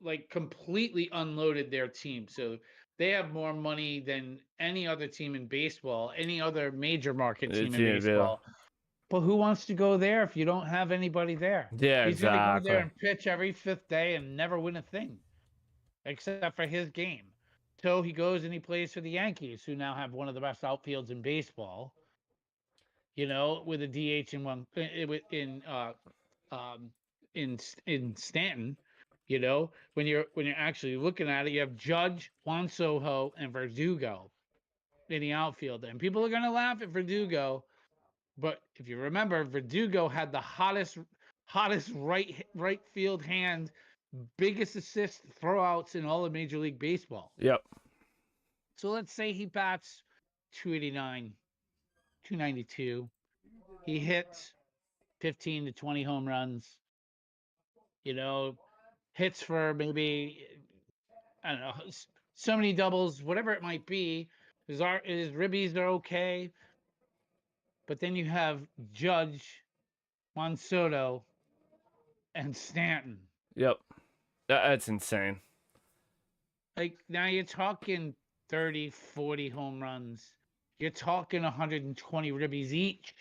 like completely unloaded their team. So they have more money than any other team in baseball, any other major market team in baseball. But who wants to go there if you don't have anybody there? Yeah, He's going to go there and pitch every 5th day and never win a thing, except for his game. So he goes and he plays for the Yankees, who now have one of the best outfields in baseball. With a DH in Stanton. When you're actually looking at it, you have Judge, Juan Soto, and Verdugo in the outfield, and people are going to laugh at Verdugo. But if you remember, Verdugo had the hottest right field hand, biggest assist throwouts in all of Major League Baseball. Yep. So let's say he bats 289, 292. He hits 15 to 20 home runs. Hits for maybe, I don't know, so many doubles, whatever it might be. His ribbies are okay. But then you have Judge, Juan Soto, and Stanton. Yep. That's insane. Like, now you're talking 30, 40 home runs. You're talking 120 ribbies each.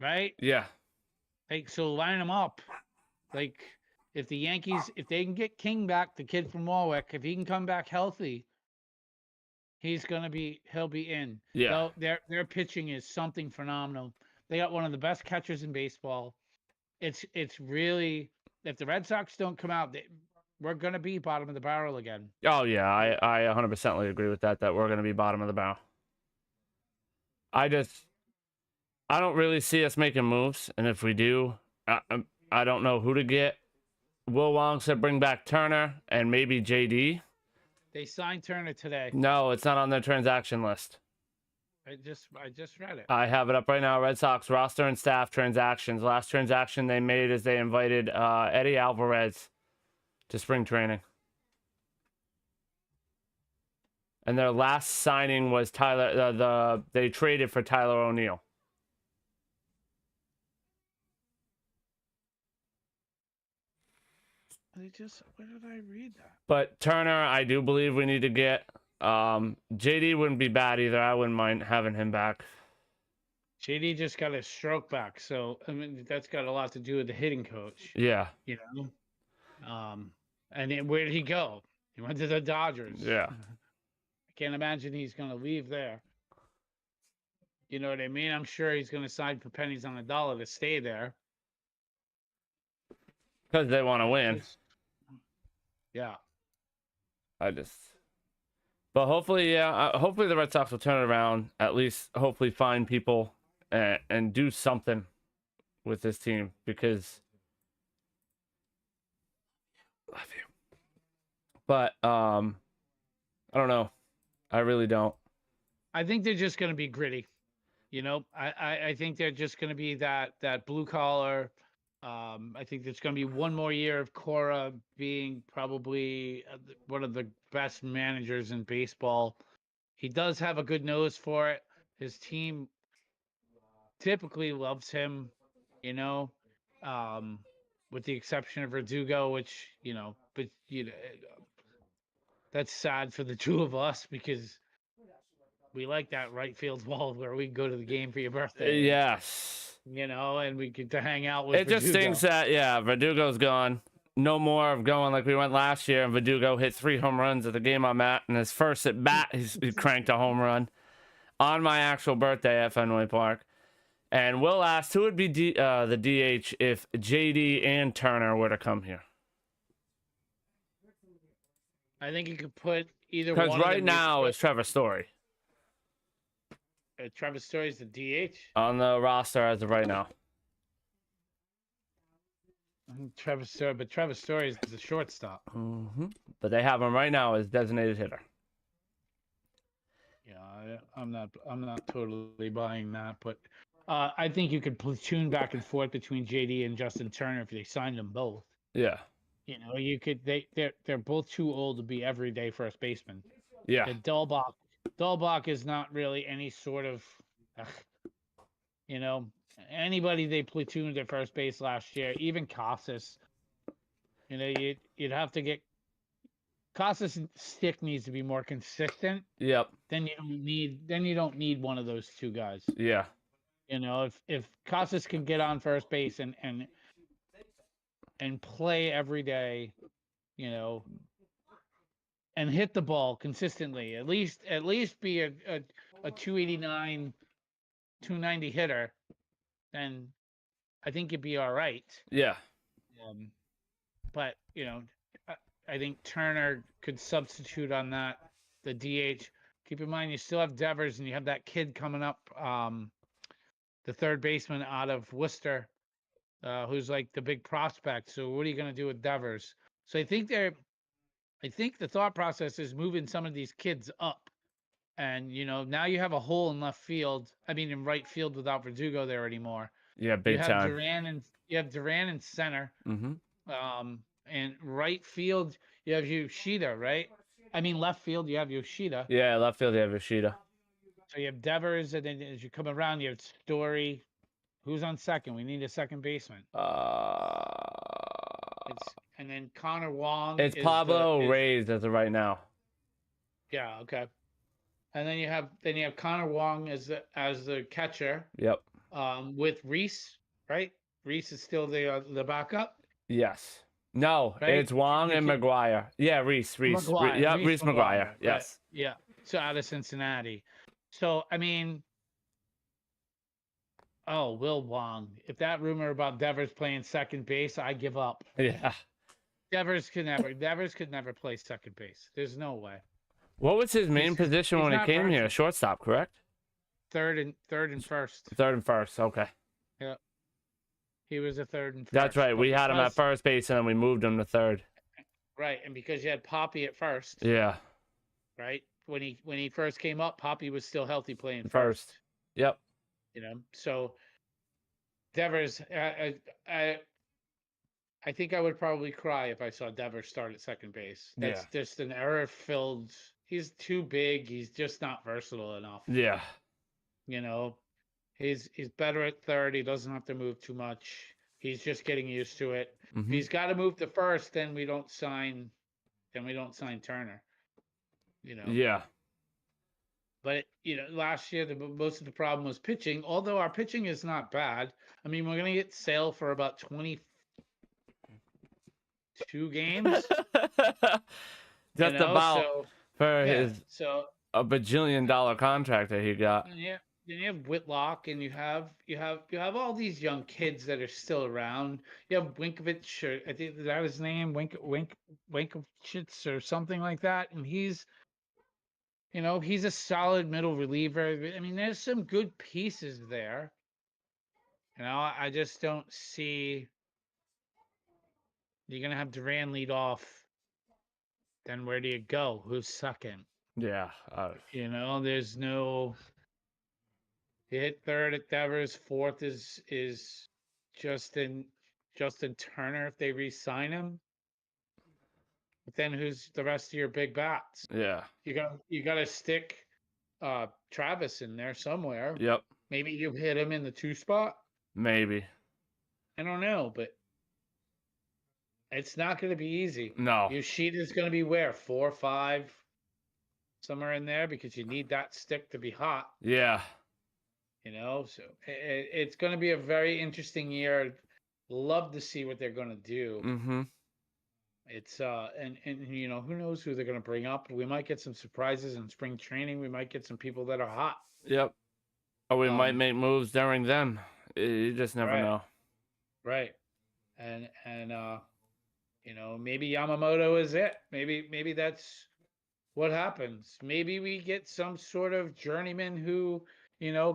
Right? Yeah. Like, so line them up. Like, if the Yankees, if they can get King back, the kid from Warwick, if he can come back healthy, he'll be in. Yeah. Though their pitching is something phenomenal. They got one of the best catchers in baseball. It's really, if the Red Sox don't come out, we're gonna be bottom of the barrel again. Oh yeah, I 100% agree with that. That we're gonna be bottom of the barrel. I don't really see us making moves, and if we do, I don't know who to get. Will Wong said bring back Turner and maybe JD. They signed Turner today. No, it's not on their transaction list. I just read it. I have it up right now. Red Sox roster and staff transactions. Last transaction they made is they invited Eddie Alvarez to spring training. And their last signing was Tyler. They traded for Tyler O'Neill. Where did I read that? But Turner, I do believe we need to get. JD wouldn't be bad either. I wouldn't mind having him back. JD just got his stroke back, so I mean that's got a lot to do with the hitting coach. Yeah. You know, and then where did he go? He went to the Dodgers. Yeah. I can't imagine he's going to leave there. You know what I mean? I'm sure he's going to sign for pennies on the dollar to stay there. Because they want to win. Yeah. But hopefully, yeah, hopefully the Red Sox will turn it around. At least, hopefully, find people and do something with this team because. Love you. But I don't know. I really don't. I think they're just going to be gritty. You know, I think they're just going to be that blue collar. I think there's going to be one more year of Cora being probably one of the best managers in baseball. He does have a good nose for it. His team typically loves him, you know, with the exception of Verdugo, which, you know, but, you know, that's sad for the two of us because we like that right field wall where we can go to the game for your birthday. Yes. You know, and we get to hang out with Verdugo. Just stinks that, yeah, Verdugo's gone. No more of going like we went last year, and Verdugo hit 3 home runs at the game I'm at, and his first at bat, he cranked a home run on my actual birthday at Fenway Park. And Will asked who would be the DH if JD and Turner were to come here. I think you could put either one. Because right now it's Trevor Story. Trevor Story's the DH on the roster as of right now. Trevor Story is the shortstop. Mm-hmm. But they have him right now as designated hitter. Yeah, I'm not totally buying that, but I think you could platoon back and forth between JD and Justin Turner if they signed them both. Yeah. You know, you could. They're both too old to be everyday first baseman. Yeah. And Dahlbach is not really any sort of, you know, anybody they platooned at first base last year, even Casas. You know, you'd have to get Casas' stick needs to be more consistent. Yep. Then you don't need one of those two guys. Yeah. You know, if Casas can get on first base and play every day, you know, and hit the ball consistently, at least be a 289, 290 hitter, then I think you'd be all right. Yeah. But, you know, I think Turner could substitute on that, the DH. Keep in mind, you still have Devers, and you have that kid coming up, the third baseman out of Worcester, who's like the big prospect. So what are you going to do with Devers? So I think the thought process is moving some of these kids up. And, you know, now you have a hole in left field. I mean, in right field without Verdugo there anymore. Yeah, big time. You have Duran in center. Mm-hmm. And right field, you have Yoshida, right? I mean, left field, you have Yoshida. Yeah, left field, you have Yoshida. So you have Devers, and then as you come around, you have Story. Who's on second? We need a second baseman. And then Connor Wong. It's Pablo Reyes as of right now. Yeah. Okay. And then you have Connor Wong as the catcher. Yep. With Reese, right? Reese is still the backup. Yes. No, right? It's Wong and McGuire. Yeah, Reese. McGuire. Reese McGuire. Yes. Right. Yeah. So out of Cincinnati. So I mean, oh, Will Wong. If that rumor about Devers playing second base, I give up. Yeah. Devers could never play second base. There's no way. What was his main position He's when he not came here? versatile. Shortstop, correct? Third and first. Third and first. Okay. Yeah. He was a third and first. That's right. But We had him at first base, and then we moved him to third. Right, and because you had Poppy at first. Yeah. Right? When he first came up, Poppy was still healthy playing First. Yep. You know, so Devers, I think I would probably cry if I saw Devers start at second base. That's just an error-filled. He's too big. He's just not versatile enough. Yeah. You know, he's better at third. He doesn't have to move too much. He's just getting used to it. If he's got to move to first, then we don't sign. Turner. You know. Yeah. But last year most of the problem was pitching. Although our pitching is not bad. I mean, we're gonna get Sale for about 22 games. Just about for his a bajillion-dollar contract that he got. Yeah. Then you have Whitlock, and you have all these young kids that are still around. You have Winkovich, or I think is that his name, Winkovich or something like that, and he's a solid middle reliever. I mean, there's some good pieces there. I just don't see. You're gonna have Duran lead off. Then where do you go? Who's second? Yeah. There's no. You hit third at Devers. Fourth is Justin Turner if they re-sign him. But then who's the rest of your big bats? Yeah. You got to stick Travis in there somewhere. Yep. Maybe you hit him in the 2 spot. Maybe. I don't know, but it's not going to be easy. No. Your sheet is going to be where 4 or 5, somewhere in there, because you need that stick to be hot. Yeah. So it's going to be a very interesting year. Love to see what they're going to do. Mm-hmm. It's and who knows who they're going to bring up. We might get some surprises in spring training. We might get some people that are hot. Yep. Or we might make moves during them. You just never know. Right. And maybe Yamamoto is it. Maybe that's what happens. Maybe we get some sort of journeyman who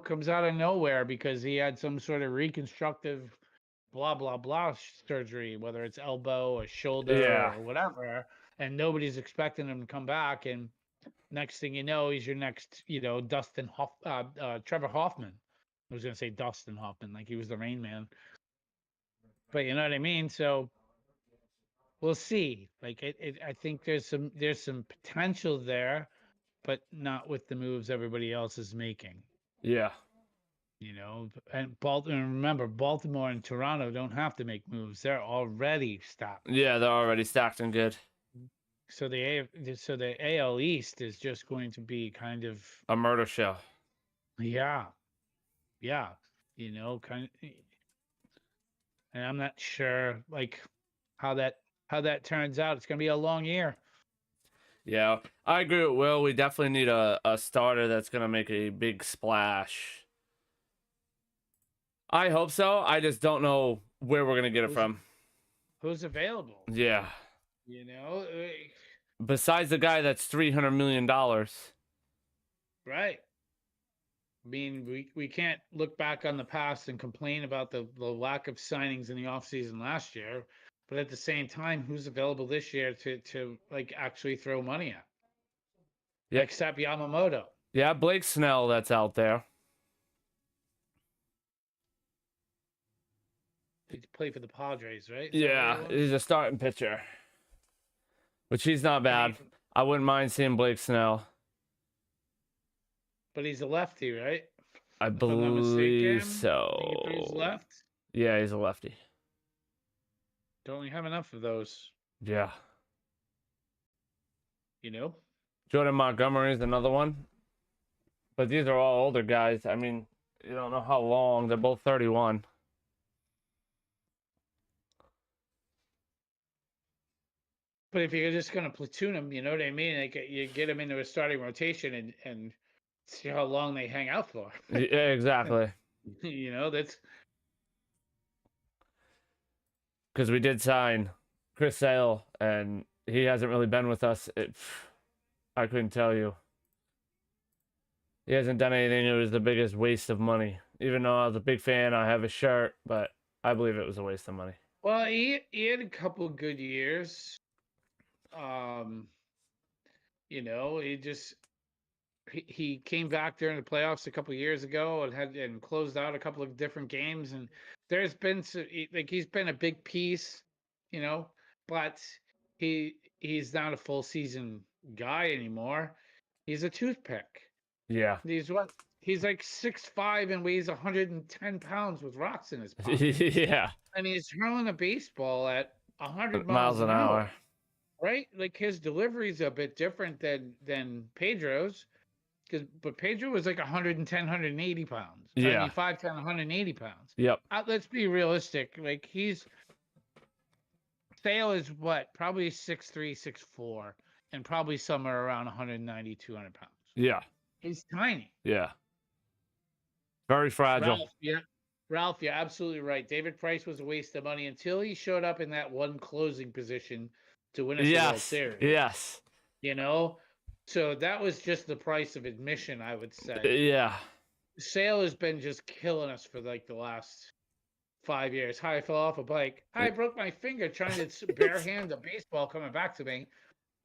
comes out of nowhere because he had some sort of reconstructive blah, blah, blah surgery, whether it's elbow or shoulder or whatever, and nobody's expecting him to come back. And next thing you know, he's your next, Trevor Hoffman. I was going to say Dustin Hoffman, like he was the Rain Man. But you know what I mean? So we'll see. Like I think there's some potential there, but not with the moves everybody else is making. Yeah. And remember, Baltimore and Toronto don't have to make moves. They're already stacked. Yeah, they're already stacked and good. So the AL East is just going to be kind of a murder show. Yeah. Kind of, and I'm not sure like how that turns out. It's going to be a long year. Yeah, I agree with Will. We definitely need a starter that's going to make a big splash. I hope so. I just don't know where we're going to get it from. Who's available? Yeah. Besides the guy that's $300 million. Right. I mean, we can't look back on the past and complain about the lack of signings in the offseason last year. But at the same time, who's available this year to like actually throw money at? Yeah. Except Yamamoto. Yeah, Blake Snell that's out there. He played for the Padres, right? Yeah, he's a starting pitcher. Which he's not bad. I wouldn't mind seeing Blake Snell. But he's a lefty, right? I believe so. He's left? Yeah, he's a lefty. Don't we have enough of those? Yeah. Jordan Montgomery is another one. But these are all older guys. I mean, you don't know how long. They're both 31. But if you're just gonna platoon them, you know what I mean? Like you get them into a starting rotation and see how long they hang out for. Yeah, exactly. You know, that's Because we did sign Chris Sale, and he hasn't really been with us. I couldn't tell you. He hasn't done anything. It was the biggest waste of money. Even though I was a big fan, I have a shirt, but I believe it was a waste of money. well, he had a couple of good years. Um, you know, he came back during the playoffs a couple of years ago and had closed out a couple of different games, and there's been like he's been a big piece, you know, but he's not a full season guy anymore. He's a toothpick. Yeah. He's like 6'5" and weighs 110 pounds with rocks in his pocket. Yeah. And he's hurling a baseball at 100 Miles an hour. right? Like his delivery's a bit different than Pedro's, but Pedro was like 110, 180 pounds. Yeah. I mean, 5'10", 180 pounds. Yep. Let's be realistic. Like Sale is what? Probably 6'3", 6'4", and probably somewhere around 190, 200 pounds. Yeah. He's tiny. Yeah. Very fragile. Ralph, you're absolutely right. David Price was a waste of money until he showed up in that one closing position to win us the World Series. Yes. You know? So that was just the price of admission, I would say. Yeah. Sale has been just killing us for like the last 5 years. Hi, I fell off a bike. Hi, I broke my finger trying to barehand a baseball coming back to me.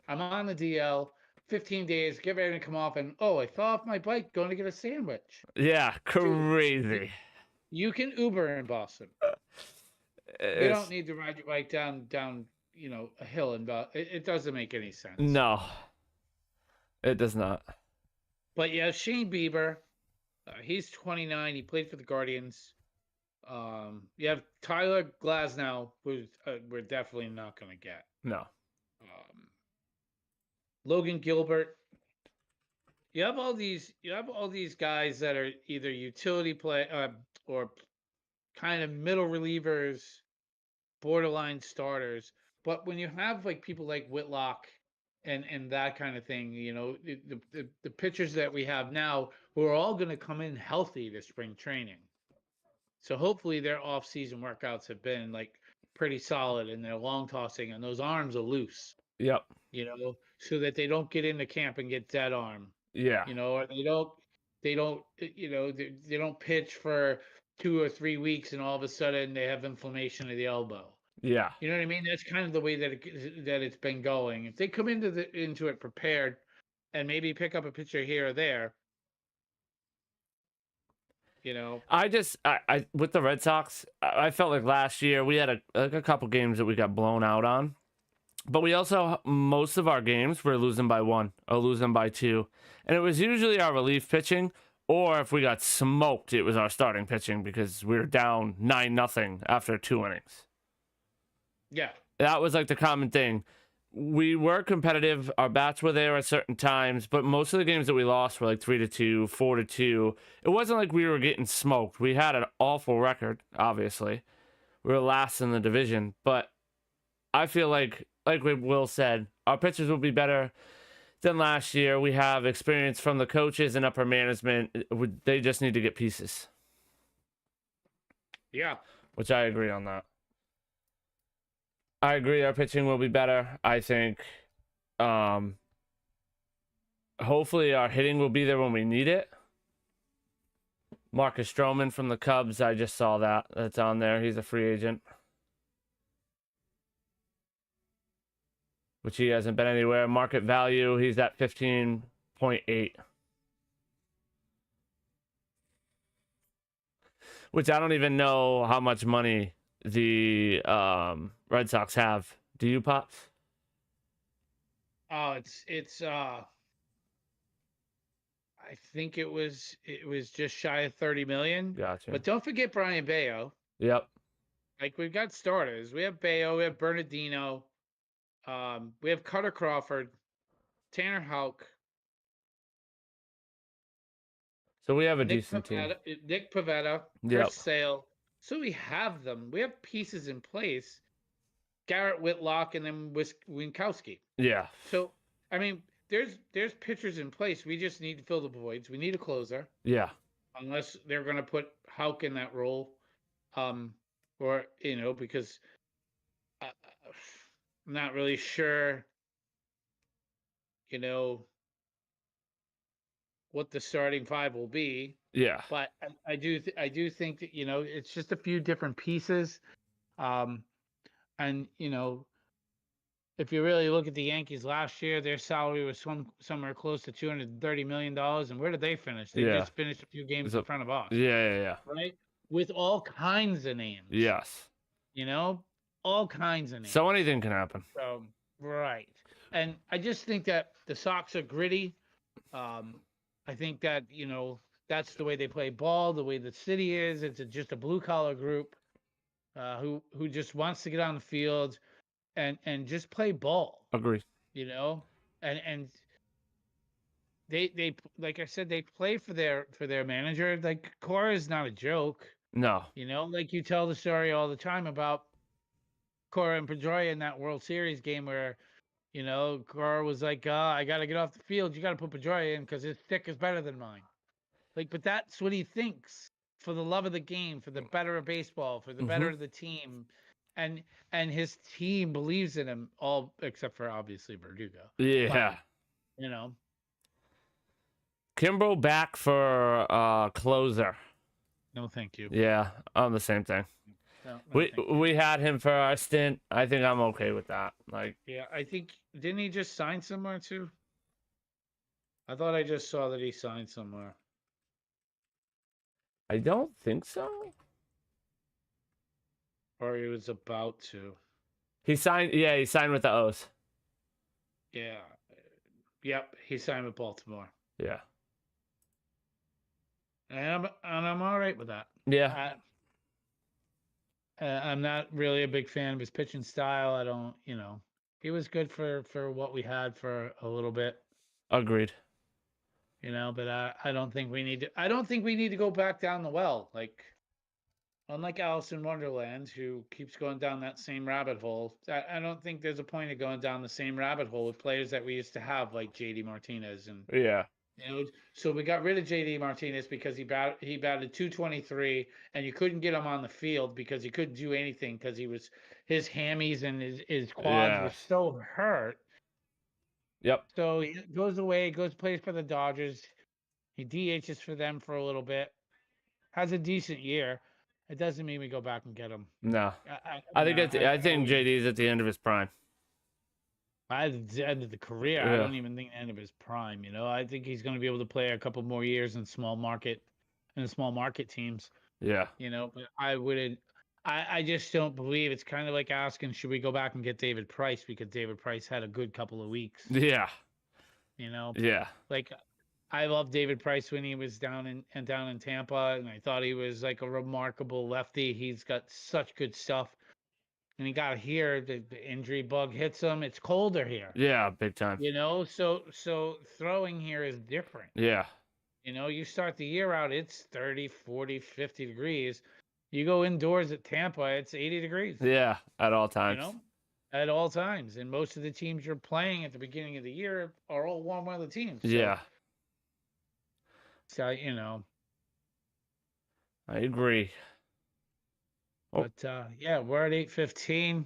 I'm on the DL. 15 days, get ready to come off, and I fell off my bike going to get a sandwich. Yeah, crazy. Dude, you can Uber in Boston. You don't need to ride your bike down a hill and it doesn't make any sense. No, it does not. But yeah, Shane Bieber, he's 29. He played for the Guardians. You have Tyler Glasnow, who we're definitely not going to get. No. Logan Gilbert. You have all these guys that are either utility play or kind of middle relievers, borderline starters. But when you have like people like Whitlock and that kind of thing, you know, the pitchers that we have now who are all going to come in healthy to spring training. So hopefully their off-season workouts have been like pretty solid and they're long tossing and those arms are loose. Yep. You know, so that they don't get into camp and get dead arm. Yeah. You know, or they don't pitch for 2 or 3 weeks and all of a sudden they have inflammation of the elbow. Yeah. You know what I mean? That's kind of the way that it's been going. If they come into it prepared and maybe pick up a pitcher here or there, you know. I with the Red Sox, I felt like last year we had a couple games that we got blown out on. But we also, most of our games, we're losing by 1 or losing by 2. And it was usually our relief pitching, or if we got smoked, it was our starting pitching because we were down 9-0 after 2 innings. Yeah. That was like the common thing. We were competitive. Our bats were there at certain times, but most of the games that we lost were like 3-2, 4-2. It wasn't like we were getting smoked. We had an awful record, obviously. We were last in the division, but I feel like Will said, our pitchers will be better than last year. We have experience from the coaches and upper management. They just need to get pieces. Yeah. Which I agree on that. I agree our pitching will be better. I think hopefully our hitting will be there when we need it. Marcus Stroman from the Cubs, I just saw that. That's on there. He's a free agent. Which he hasn't been anywhere. Market value, he's at 15.8. Which I don't even know how much money the Red Sox have. Do you, Pops? Oh, it's I think it was just shy of 30 million. Gotcha. But don't forget Brian Bayo. Yep. Like we've got starters. We have Bayo, we have Bernardino. We have Cutter Crawford, Tanner Houck. So we have a decent team. Nick Pivetta, Chris Sale. So we have them. We have pieces in place. Garrett Whitlock, and then Winkowski. Yeah. So, I mean, there's pitchers in place. We just need to fill the voids. We need a closer, Yeah. unless they're going to put Houck in that role, or because I'm not really sure, you know, what the starting five will be. Yeah. But I do think that it's just a few different pieces, and if you really look at the Yankees last year, their salary was somewhere close to $230 million. And where did they finish? They Yeah. just finished a few games So, in front of us. yeah. Right? With all kinds of names. Yes. All kinds of names. So anything can happen. Right. And I just think that the Sox are gritty. I think that, that's the way they play ball, the way the city is. It's just a blue collar group who just wants to get on the field and just play ball. Agreed. And they like I said, they play for their manager. Like Cora is not a joke. No. Like you tell the story all the time about Cora and Pedroia in that World Series game where, Cora was like, I got to get off the field. You got to put Pedroia in because his stick is better than mine. Like, but that's what he thinks for the love of the game, for the better of baseball, for the better of the team. And his team believes in him, all except for obviously Verdugo. Yeah. But, Kimbrel back for closer. No, thank you. Yeah, I'm the same thing. No, we had him for our stint. I think I'm okay with that. Yeah, I think didn't he just sign somewhere too? I thought I just saw that he signed somewhere. I don't think so. Or he was about to. He signed. Yeah, he signed with the O's. Yeah. Yep, he signed with Baltimore. Yeah. And I'm all right with that. Yeah. I'm not really a big fan of his pitching style. I don't, he was good for what we had for a little bit. Agreed. But I don't think we need to. I don't think we need to go back down the well. Like, unlike Alice in Wonderland, who keeps going down that same rabbit hole. I don't think there's a point of going down the same rabbit hole with players that we used to have, like JD Martinez and. Yeah. So we got rid of JD Martinez because he batted 223, and you couldn't get him on the field because he couldn't do anything because his hammies and his quads were so hurt. Yep. So he goes away, plays for the Dodgers. He DHs for them for a little bit. Has a decent year. It doesn't mean we go back and get him. No. I think JD's at the end of his prime. At the end of the career, I don't even think the end of his prime. I think he's going to be able to play a couple more years in small market teams. Yeah. But I wouldn't. I just don't believe it's kind of like asking, should we go back and get David Price because David Price had a good couple of weeks. Yeah. Yeah. Like I loved David Price when he was down in Tampa, and I thought he was like a remarkable lefty. He's got such good stuff. And he got here, the injury bug hits him. It's colder here. Yeah, big time. So throwing here is different. Yeah. You start the year out, it's 30, 40, 50 degrees. You go indoors at Tampa, it's 80 degrees. Yeah, at all times. At all times. And most of the teams you're playing at the beginning of the year are all warm weather teams. So, yeah. So, I agree. But yeah, we're at 8:15.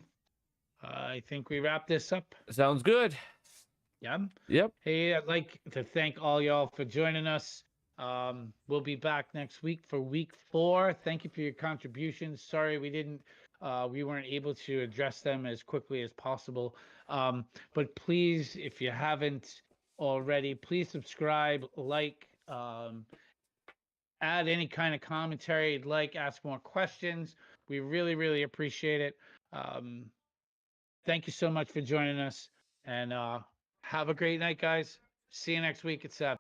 I think we wrap this up. Sounds good. Yeah. Yep. Hey, I'd like to thank all y'all for joining us. We'll be back next week for week 4. Thank you for your contributions. Sorry we weren't able to address them as quickly as possible. But please, if you haven't already, please subscribe, like, add any kind of commentary you'd like, ask more questions. We really, really appreciate it. Thank you so much for joining us, and have a great night, guys. See you next week at 7.